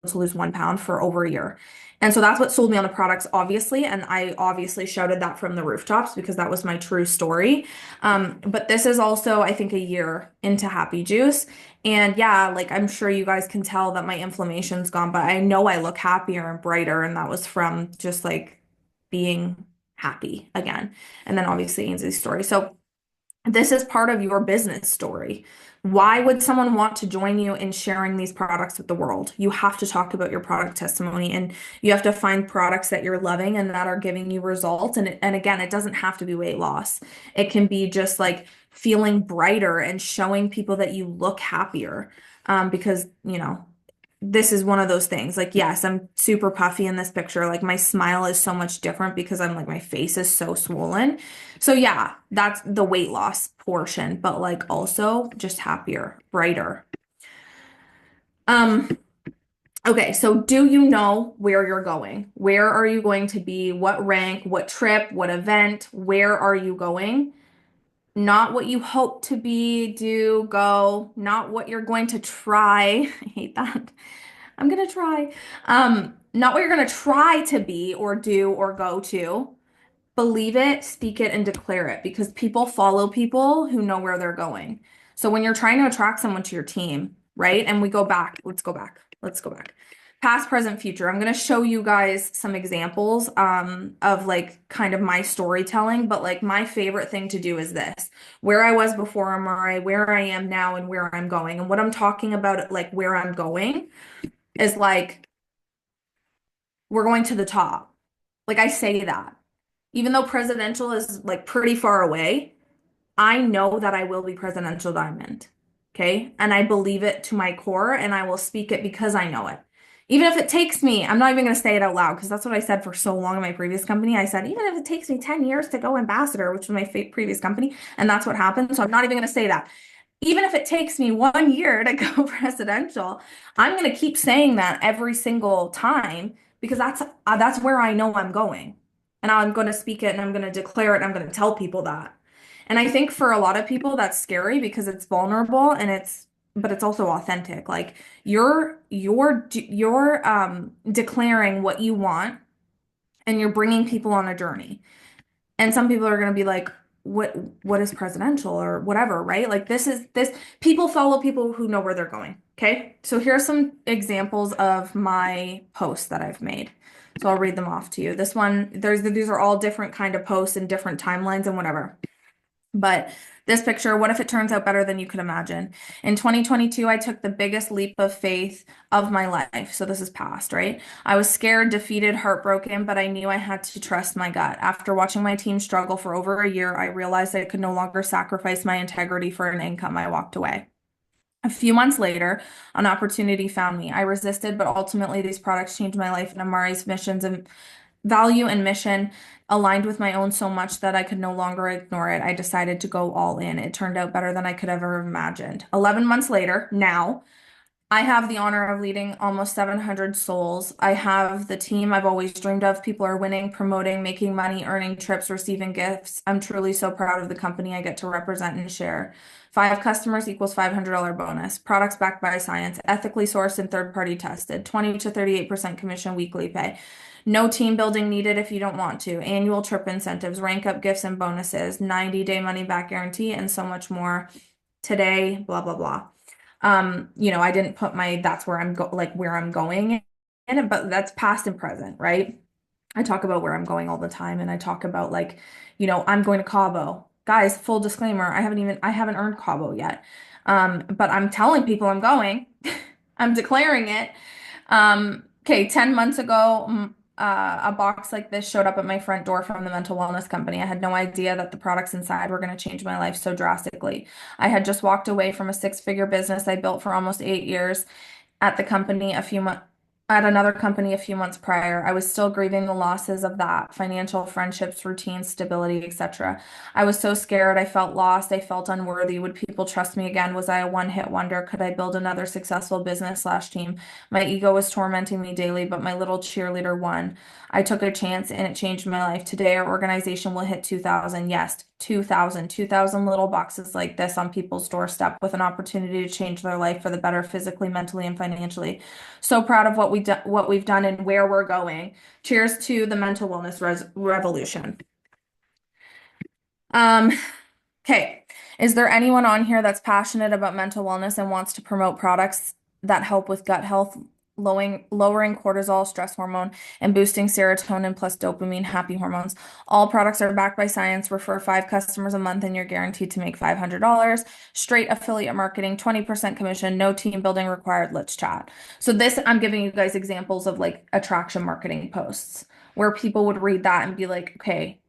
S7: to lose 1 pound for over a year. And so that's what sold me on the products, obviously. And I obviously shouted that from the rooftops because that was my true story. But this is also, I think, a year into Happy Juice. And yeah, like I'm sure you guys can tell that my inflammation's gone, but I know I look happier and brighter. And that was from just like being happy again. And then obviously Ainsley's story. So this is part of your business story. Why would someone want to join you in sharing these products with the world? You have to talk about your product testimony and you have to find products that you're loving and that are giving you results. And again, it doesn't have to be weight loss. It can be just like feeling brighter and showing people that you look happier. Because, this is one of those things. Like, yes, I'm super puffy in this picture. Like, my smile is so much different because I'm like, my face is so swollen. So, yeah, that's the weight loss portion, but like also just happier, brighter. Okay, so do you know where you're going? Where are you going to be? What rank, what trip, what event? Where are you going? Not what you hope to be, do, go, not what you're going to try. I hate that. I'm gonna try. Not what you're gonna try to be or do or go to. Believe it, speak it, and declare it because people follow people who know where they're going. So when you're trying to attract someone to your team, right? And we go back, let's go back. Let's go back. Past, present, future. I'm going to show you guys some examples of like kind of my storytelling, but like my favorite thing to do is this. Where I was before MRI, where I am now, and where I'm going. And what I'm talking about, like where I'm going is like we're going to the top. Like I say that. Even though presidential is like pretty far away, I know that I will be presidential diamond. Okay? And I believe it to my core and I will speak it because I know it. Even if it takes me, I'm not even going to say it out loud because that's what I said for so long in my previous company. I said, even if it takes me 10 years to go ambassador, which was my previous company, and that's what happened. So I'm not even going to say that. Even if it takes me 1 year to go presidential, I'm going to keep saying that every single time because that's where I know I'm going. And I'm going to speak it and I'm going to declare it and I'm going to tell people that. And I think for a lot of people that's scary because it's vulnerable and but it's also authentic. Like you're declaring what you want and you're bringing people on a journey. And some people are going to be like, what is presidential or whatever, right? Like this people follow people who know where they're going. Okay. So here are some examples of my posts that I've made. So I'll read them off to you. This one, these are all different kind of posts and different timelines and whatever. But this picture, what if it turns out better than you could imagine? In 2022, I took the biggest leap of faith of my life. So this is past, right? I was scared, defeated, heartbroken, but I knew I had to trust my gut. After watching my team struggle for over a year, I realized I could no longer sacrifice my integrity for an income. I walked away. A few months later, an opportunity found me. I resisted, but ultimately these products changed my life and Amari's missions and value and mission aligned with my own so much that I could no longer ignore it. I decided to go all in. It turned out better than I could ever have imagined. 11 months later, now, I have the honor of leading almost 700 souls. I have the team I've always dreamed of. People are winning, promoting, making money, earning trips, receiving gifts. I'm truly so proud of the company I get to represent and share. 5 customers equals $500 bonus. Products backed by science, ethically sourced and third-party tested. 20 to 38% commission weekly pay. No team building needed if you don't want to. Annual trip incentives, rank up gifts and bonuses, 90-day money back guarantee, and so much more. Today, blah, blah, blah. I didn't put that's where where I'm going in it, but that's past and present, right? I talk about where I'm going all the time and I talk about I'm going to Cabo. Guys, full disclaimer, I haven't earned Cabo yet. But I'm telling people I'm going. I'm declaring it. Okay, 10 months ago, a box like this showed up at my front door from the mental wellness company. I had no idea that the products inside were going to change my life so drastically. I had just walked away from a six-figure business I built for almost 8 years at the company a few months at another company a few months prior. I was still grieving the losses of that, financial, friendships, routine, stability, etc. I was so scared. I felt lost. I felt unworthy. Would people trust me again? Was I a one-hit wonder? Could I build another successful business slash team? My ego was tormenting me daily, but my little cheerleader won. I took a chance and it changed my life. Today, our organization will hit 2,000. Yes, 2,000 little boxes like this on people's doorstep with an opportunity to change their life for the better physically, mentally, and financially. So proud of what we've done and where we're going. Cheers to the mental wellness revolution. Okay. Is there anyone on here that's passionate about mental wellness and wants to promote products that help with gut health, lowering cortisol, stress hormone, and boosting serotonin plus dopamine, happy hormones? All products are backed by science. Refer 5 customers a month and you're guaranteed to make $500. Straight affiliate marketing, 20% commission, no team building required. Let's chat. So this, I'm giving you guys examples of like attraction marketing posts where people would read that and be like, okay,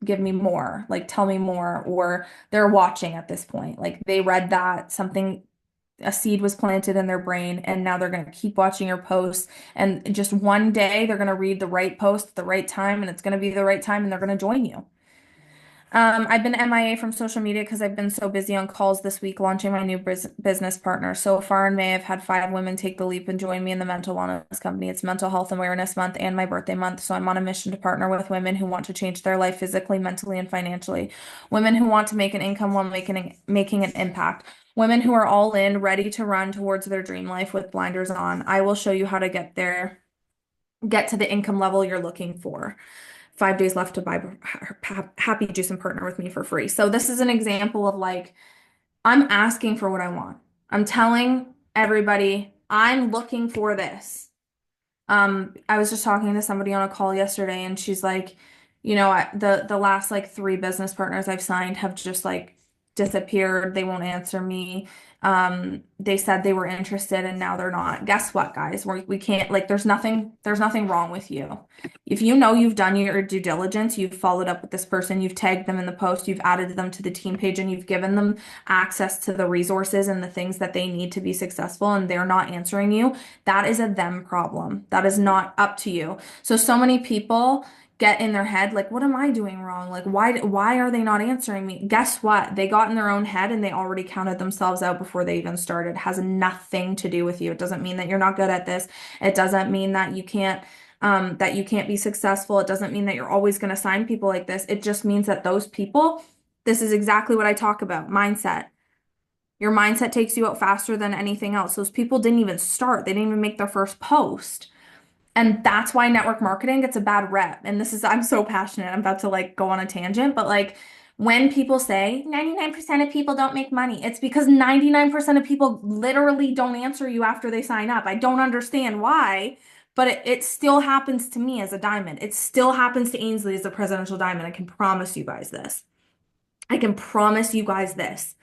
S7: give me more, like tell me more, or they're watching at this point. Like they read that something, a seed was planted in their brain, and now they're going to keep watching your posts. And just one day they're going to read the right post at the right time, and it's going to be the right time, and they're going to join you. I've been MIA from social media because I've been so busy on calls this week launching my new business partner. So far in May, I've had 5 women take the leap and join me in the mental wellness company. It's Mental Health Awareness Month and my birthday month. So I'm on a mission to partner with women who want to change their life physically, mentally, and financially. Women who want to make an income while making an impact. Women who are all in, ready to run towards their dream life with blinders on. I will show you how to get there, get to the income level you're looking for. 5 days left to buy Happy Juice and partner with me for free. So this is an example of like, I'm asking for what I want. I'm telling everybody I'm looking for this. I was just talking to somebody on a call yesterday and she's like, the last like 3 business partners I've signed have just like disappeared. They won't answer me. They said they were interested and now they're not. Guess what, guys? We can't, like, there's nothing wrong with you. If you know you've done your due diligence, you've followed up with this person, you've tagged them in the post, you've added them to the team page, and you've given them access to the resources and the things that they need to be successful, and they're not answering you, that is a them problem. That is not up to you. So many people get in their head like, what am I doing wrong? Like, why are they not answering me? Guess what? They got in their own head and they already counted themselves out before they even started. It has nothing to do with you. It doesn't mean that you're not good at this. It doesn't mean that you can't be successful. It doesn't mean that you're always going to sign people like this. It just means that those people, this is exactly what I talk about, mindset. Your mindset takes you out faster than anything else. Those people didn't even start. They didn't even make their first post. And that's why network marketing gets a bad rep. And this is, I'm so passionate. I'm about to like go on a tangent, but like when people say 99% of people don't make money, it's because 99% of people literally don't answer you after they sign up. I don't understand why, but it still happens to me as a diamond. It still happens to Ainsley as a presidential diamond. I can promise you guys this. I can promise you guys this.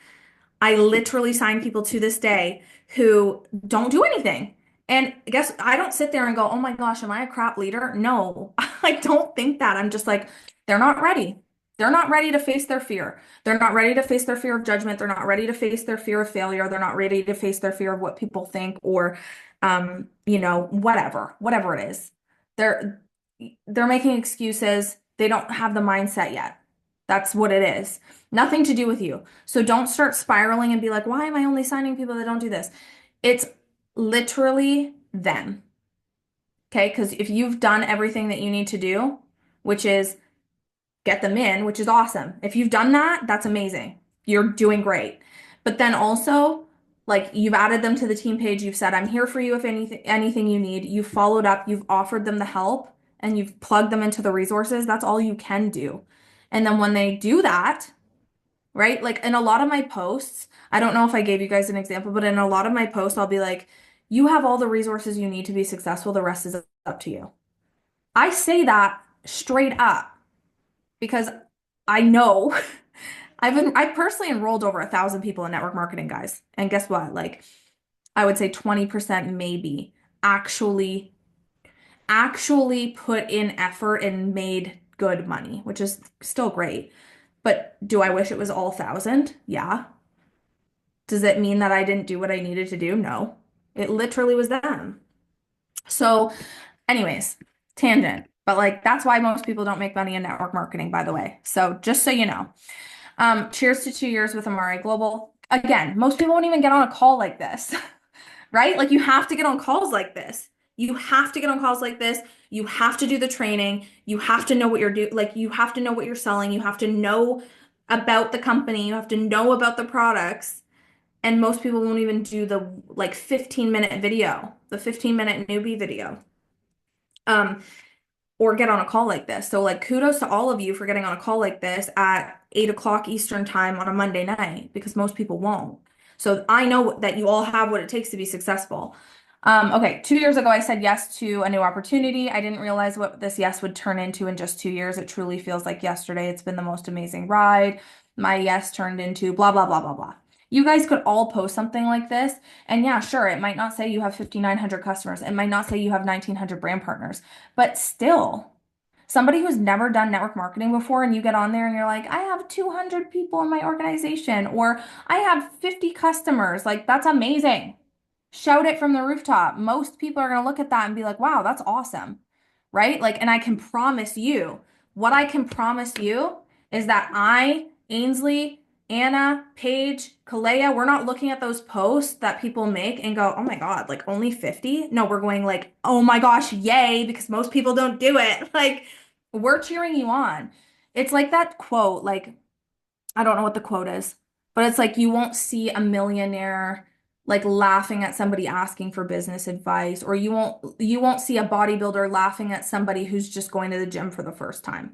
S7: I literally sign people to this day who don't do anything. And guess I don't sit there and go, oh my gosh, am I a crap leader? No, I don't think that. I'm just like, they're not ready. They're not ready to face their fear. They're not ready to face their fear of judgment. They're not ready to face their fear of failure. They're not ready to face their fear of what people think or, whatever it is. They're making excuses. They don't have the mindset yet. That's what it is. Nothing to do with you. So don't start spiraling and be like, why am I only signing people that don't do this? It's literally them. Okay? Because if you've done everything that you need to do, which is get them in, which is awesome. If you've done that, that's amazing. You're doing great. But then also, like, you've added them to the team page. You've said, I'm here for you if anything you need. You've followed up. You've offered them the help and you've plugged them into the resources. That's all you can do. And then when they do that, right? Like in a lot of my posts, I don't know if I gave you guys an example, but in a lot of my posts, I'll be like, you have all the resources you need to be successful. The rest is up to you. I say that straight up because I know I personally enrolled over 1,000 people in network marketing, guys. And guess what? Like I would say 20% maybe actually actually put in effort and made good money, which is still great. But do I wish it was all 1,000? Yeah. Does it mean that I didn't do what I needed to do? No. It literally was them. So, anyways, tangent. But like that's why most people don't make money in network marketing, by the way. So just so you know. Cheers to 2 years with Amari Global. Again, most people won't even get on a call like this, right? Like you have to get on calls like this. You have to get on calls like this. You have to do the training. You have to know what you're doing. Like you have to know what you're selling. You have to know about the company. You have to know about the products. And most people won't even do the like 15-minute video, the 15-minute newbie video. Or get on a call like this. So like kudos to all of you for getting on a call like this at 8 o'clock Eastern time on a Monday night because most people won't. So I know that you all have what it takes to be successful. Okay, 2 years ago I said yes to a new opportunity. I didn't realize what this yes would turn into in just 2 years. It truly feels like yesterday. It's been the most amazing ride. My yes turned into blah, blah, blah, blah, blah. You guys could all post something like this. And yeah, sure, it might not say you have 5,900 customers. It might not say you have 1,900 brand partners. But still, somebody who's never done network marketing before and you get on there and you're like, I have 200 people in my organization or I have 50 customers. Like, that's amazing. Shout it from the rooftop. Most people are going to look at that and be like, wow, that's awesome. Right? Like, and I can promise you, what I can promise you is that Ainsley, Anna, Paige, Kalea, we're not looking at those posts that people make and go, oh my God, like only 50? No, we're going like, oh my gosh, yay, because most people don't do it. Like, we're cheering you on. It's like that quote, like, I don't know what the quote is, but it's like you won't see a millionaire like laughing at somebody asking for business advice, or you won't see a bodybuilder laughing at somebody who's just going to the gym for the first time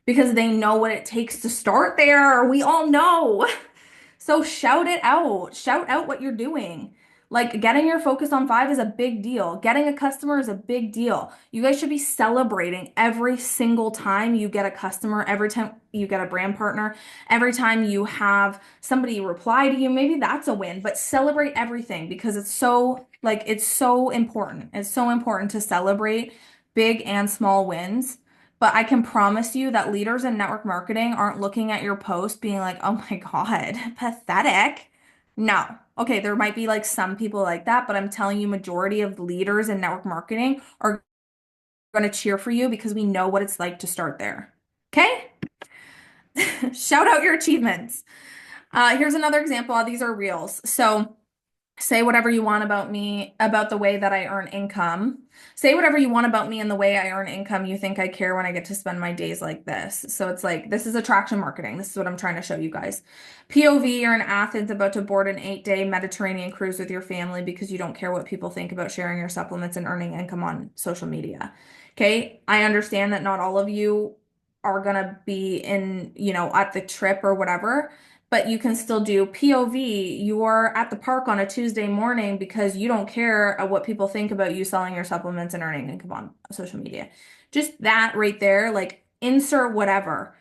S7: because they know what it takes to start there. We all know. So shout it out. Shout out what you're doing. Like getting your focus on 5 is a big deal. Getting a customer is a big deal. You guys should be celebrating every single time you get a customer, every time you get a brand partner, every time you have somebody reply to you. Maybe that's a win, but celebrate everything because it's so important. It's so important to celebrate big and small wins. But I can promise you that leaders in network marketing aren't looking at your post being like, oh my God, pathetic. No. Okay, there might be like some people like that, but I'm telling you, majority of leaders in network marketing are going to cheer for you because we know what it's like to start there. Okay? Shout out your achievements. Here's another example. These are reels. So say whatever you want about me, about the way that I earn income. Say whatever you want about me and the way I earn income. You think I care when I get to spend my days like this. So it's like, this is attraction marketing. This is what I'm trying to show you guys. POV, you're in Athens about to board an 8-day Mediterranean cruise with your family because you don't care what people think about sharing your supplements and earning income on social media. Okay. I understand that not all of you are going to be in, at the trip or whatever, but you can still do POV. You're at the park on a Tuesday morning because you don't care what people think about you selling your supplements and earning income on social media. Just that right there, like insert whatever.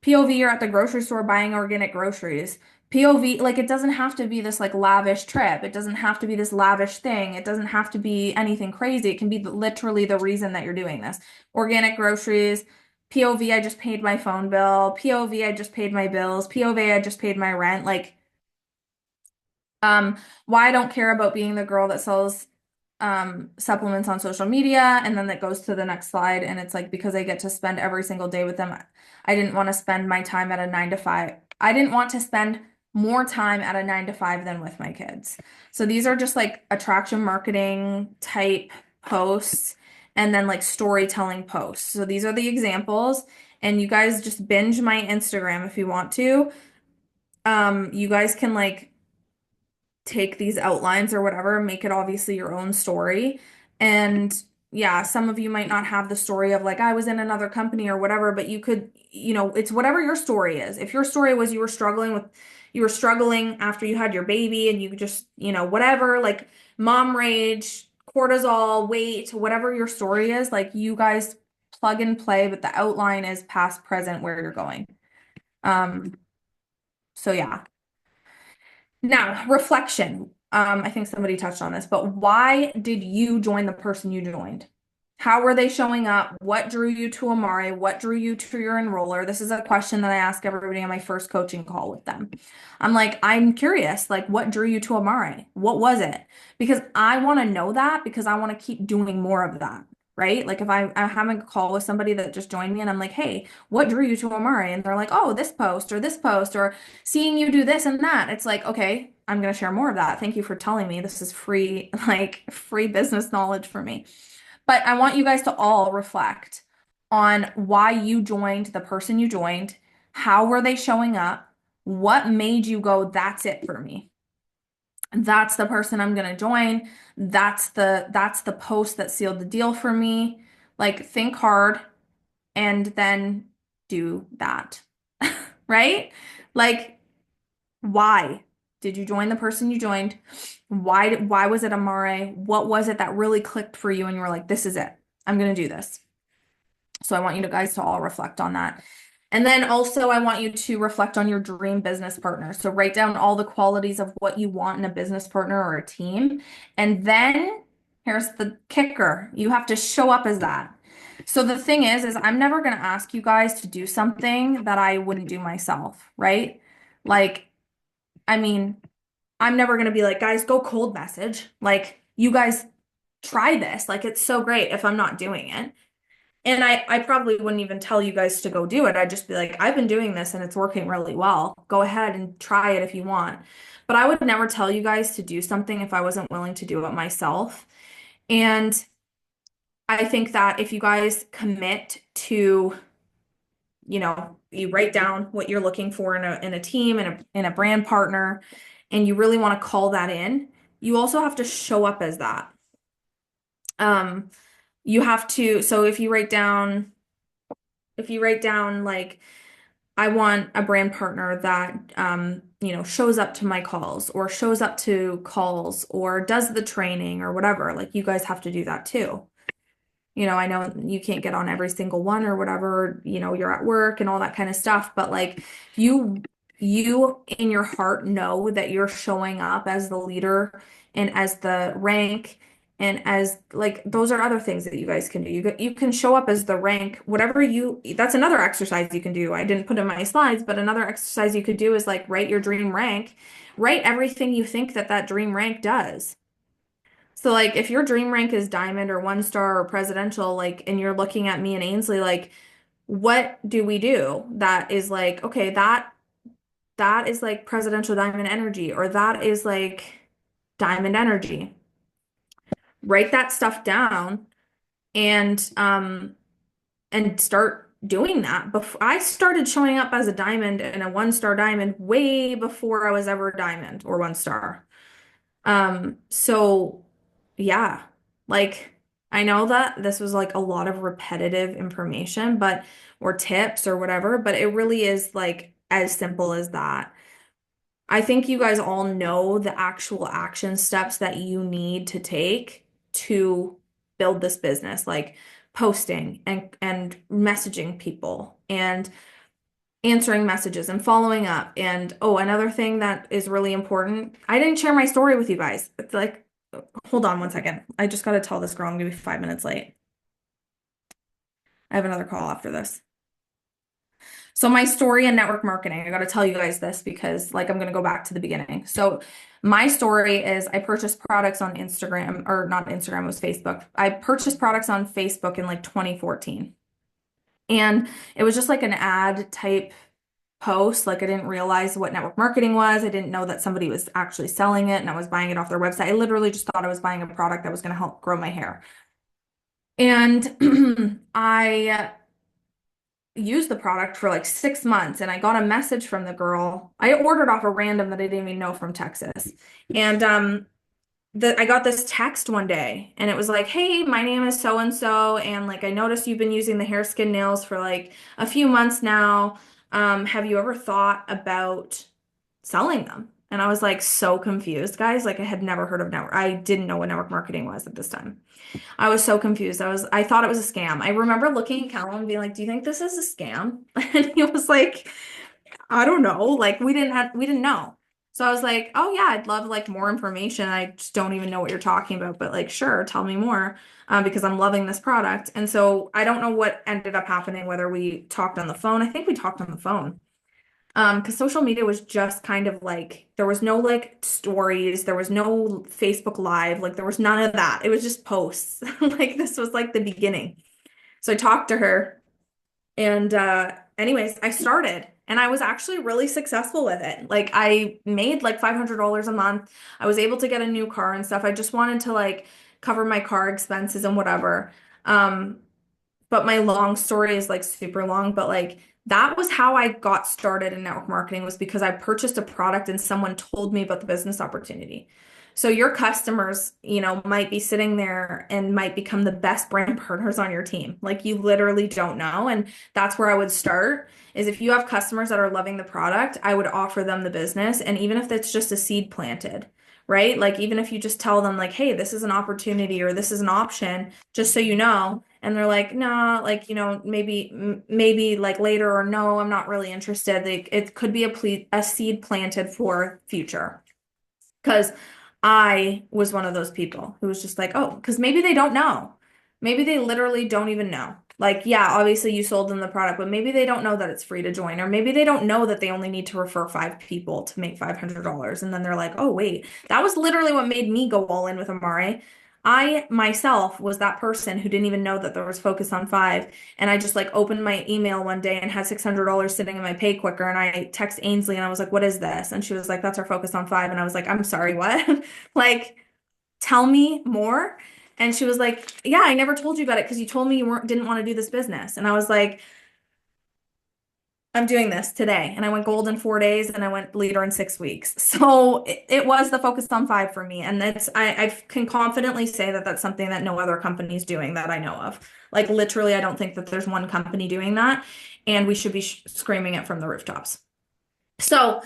S7: POV, you're at the grocery store buying organic groceries. POV, like it doesn't have to be this like lavish trip. It doesn't have to be this lavish thing. It doesn't have to be anything crazy. It can be literally the reason that you're doing this. Organic groceries. POV, I just paid my phone bill. POV, I just paid my bills. POV, I just paid my rent. Like, why I don't care about being the girl that sells supplements on social media. And then that goes to the next slide. And it's like, because I get to spend every single day with them, I didn't want to spend my time at a 9 to 5. I didn't want to spend more time at a 9 to 5 than with my kids. So these are just like attraction marketing type posts and then like storytelling posts. So these are the examples. And you guys just binge my Instagram if you want to. You guys can like take these outlines or whatever, make it obviously your own story. And yeah, some of you might not have the story of like, I was in another company or whatever, but you could, it's whatever your story is. If your story was you were struggling after you had your baby and you just, whatever, like mom rage, cortisol, weight, whatever your story is, like you guys plug and play, but the outline is past, present, where you're going. So yeah. Now, reflection. I think somebody touched on this, but why did you join the person you joined? How were they showing up? What drew you to Amare? What drew you to your enroller? This is a question that I ask everybody on my first coaching call with them. I'm like, I'm curious, like, what drew you to Amare? What was it? Because I want to know that because I want to keep doing more of that, right? Like if I'm having a call with somebody that just joined me and I'm like, hey, what drew you to Amare? And they're like, oh, this post or seeing you do this and that. It's like, okay, I'm going to share more of that. Thank you for telling me. This is free, like free business knowledge for me. But I want you guys to all reflect on why you joined the person you joined. How were they showing up? What made you go, that's it for me? That's the person I'm going to join. That's the post that sealed the deal for me. Like think hard and then do that. Right? Like why did you join the person you joined? Why was it Amare? What was it that really clicked for you and you were like, this is it. I'm going to do this. So I want you guys to all reflect on that. And then also I want you to reflect on your dream business partner. So write down all the qualities of what you want in a business partner or a team. And then here's the kicker. You have to show up as that. So the thing is I'm never going to ask you guys to do something that I wouldn't do myself, right? Like, I mean, I'm never going to be like, guys, go cold message. Like, you guys try this. Like, it's so great if I'm not doing it. And I probably wouldn't even tell you guys to go do it. I'd just be like, I've been doing this and it's working really well. Go ahead and try it if you want. But I would never tell you guys to do something if I wasn't willing to do it myself. And I think that if you guys commit to, you write down what you're looking for in a team and in a brand partner, and you really want to call that in, you also have to show up as that. You have to, so if you write down like, I want a brand partner that, shows up to my calls or shows up to calls or does the training or whatever, like you guys have to do that too. I know you can't get on every single one or whatever, you're at work and all that kind of stuff, but like you in your heart know that you're showing up as the leader and as the rank and as like those are other things that you guys can do. You can show up as the rank, that's another exercise you can do. I didn't put in my slides, but another exercise you could do is like write your dream rank, write everything you think that dream rank does. So like if your dream rank is diamond or 1 star or presidential, like, and you're looking at me and Ainsley, like, what do we do that is like, okay, that is like presidential diamond energy, or that is like diamond energy. Write that stuff down and start doing that. Before I started showing up as a diamond and a 1 star diamond way before I was ever a diamond or 1 star. So yeah, like I know that this was like a lot of repetitive information, or tips or whatever, but it really is like as simple as that. I think you guys all know the actual action steps that you need to take to build this business, like posting and messaging people and answering messages and following up. And oh, another thing that is really important, I didn't share my story with you guys. It's like, hold on 1 second. I just got to tell this girl I'm going to be 5 minutes late. I have another call after this. So my story in network marketing, I got to tell you guys this because like I'm going to go back to the beginning. So my story is I purchased products on Instagram, or not Instagram, it was Facebook. I purchased products on Facebook in like 2014. And it was just like an ad type post. Like I didn't realize what network marketing was. I didn't know that somebody was actually selling it and I was buying it off their website. I literally just thought I was buying a product that was going to help grow my hair. And I used the product for like 6 months and I got a message from the girl. I ordered off a random that I didn't even know from Texas. And I got this text one day and it was like, hey, my name is so-and-so. And like, I noticed you've been using the hair, skin, nails for like a few months now. Have you ever thought about selling them? And I was like, so confused, guys. Like I had never heard of network. I didn't know what network marketing was at this time. I was so confused. I thought it was a scam. I remember looking at Callum and being like, do you think this is a scam? And he was like, I don't know. Like we didn't know. So I was like, oh yeah, I'd love like more information. I just don't even know what you're talking about, but like, sure, tell me more, because I'm loving this product. And so I don't know what ended up happening, whether we talked on the phone. I think we talked on the phone. Because social media was just kind of like, there was no like stories, there was no Facebook Live, like there was none of that. It was just posts. Like this was like the beginning. So I talked to her, and anyways, I started, and I was actually really successful with it. Like I made like $500 a month. I was able to get a new car and stuff. I just wanted to like cover my car expenses and whatever. Um, but my long story is like super long, but like that was how I got started in network marketing, was because I purchased a product and someone told me about the business opportunity. So your customers, might be sitting there and might become the best brand partners on your team. Like you literally don't know. And that's where I would start, is if you have customers that are loving the product, I would offer them the business. And even if it's just a seed planted, right? Like even if you just tell them like, hey, this is an opportunity or this is an option, just so you know, and they're like, nah, like, maybe like later, or no, I'm not really interested. Like it could be a seed planted for future. Because I was one of those people who was just like, oh, because maybe they don't know. Maybe they literally don't even know. Like, yeah, obviously you sold them the product, but maybe they don't know that it's free to join, or maybe they don't know that they only need to refer 5 people to make $500. And then they're like, oh, wait, that was literally what made me go all in with Amare. I myself was that person who didn't even know that there was Focus on 5. And I just like opened my email one day and had $600 sitting in my pay quicker. And I text Ainsley and I was like, what is this? And she was like, that's our Focus on 5. And I was like, I'm sorry, what? Like, tell me more. And she was like, yeah, I never told you about it because you told me you didn't want to do this business. And I was like, I'm doing this today. And I went gold in 4 days and I went leader in 6 weeks. So it was the Focus on 5 for me. And I can confidently say that that's something that no other company is doing that I know of. Like literally, I don't think that there's one company doing that. And we should be screaming it from the rooftops. So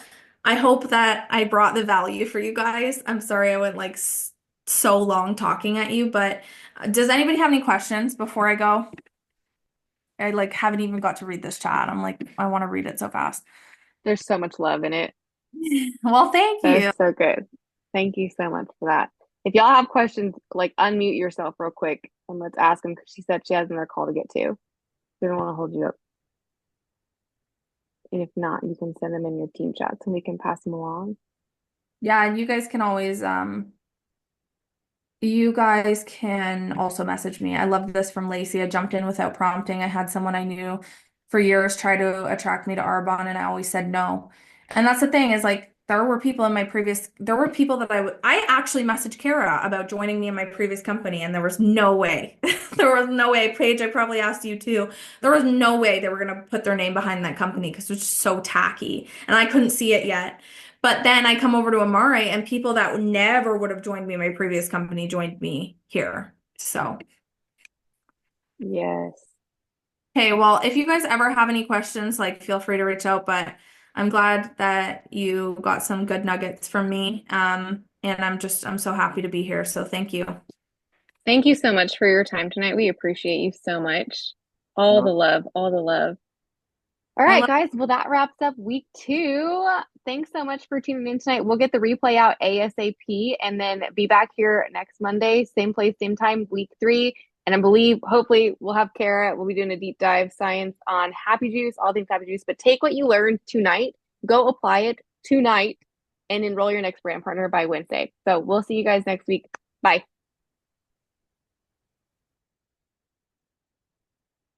S7: I hope that I brought the value for you guys. I'm sorry I went like so long talking at you, but does anybody have any questions before I go? I like haven't even got to read this chat. I'm like, I want to read it so fast.
S1: There's so much love in it.
S7: Well, thank you.
S1: That's so good. Thank you so much for that. If y'all have questions, like unmute yourself real quick and let's ask them, because she said she has another call to get to. We don't want to hold you up. And if not, you can send them in your team chats and we can pass them along.
S7: Yeah, and you guys can always also message me. I love this from Lacey. I jumped in without prompting. I had someone I knew for years try to attract me to Arbonne, and I always said no. And that's the thing, is like there were people that I actually messaged Kara about joining me in my previous company, and there was no way. There was no way. Paige, I probably asked you too. There was no way they were gonna put their name behind that company because it was just so tacky. And I couldn't see it yet. But then I come over to Amare, and people that never would have joined me in my previous company joined me here. So,
S1: Yes.
S7: okay, well, if you guys ever have any questions, like feel free to reach out. But I'm glad that you got some good nuggets from me. And I'm so happy to be here. So thank you.
S1: Thank you so much for your time tonight. We appreciate you so much. All the love, all the love. All right, guys. Well, that wraps up week 2. Thanks so much for tuning in tonight. We'll get the replay out ASAP and then be back here next Monday, same place, same time, week 3. And I believe, hopefully, we'll have Kara. We'll be doing a deep dive science on Happy Juice, all things Happy Juice. But take what you learned tonight, go apply it tonight, and enroll your next brand partner by Wednesday. So we'll see you guys next week. Bye.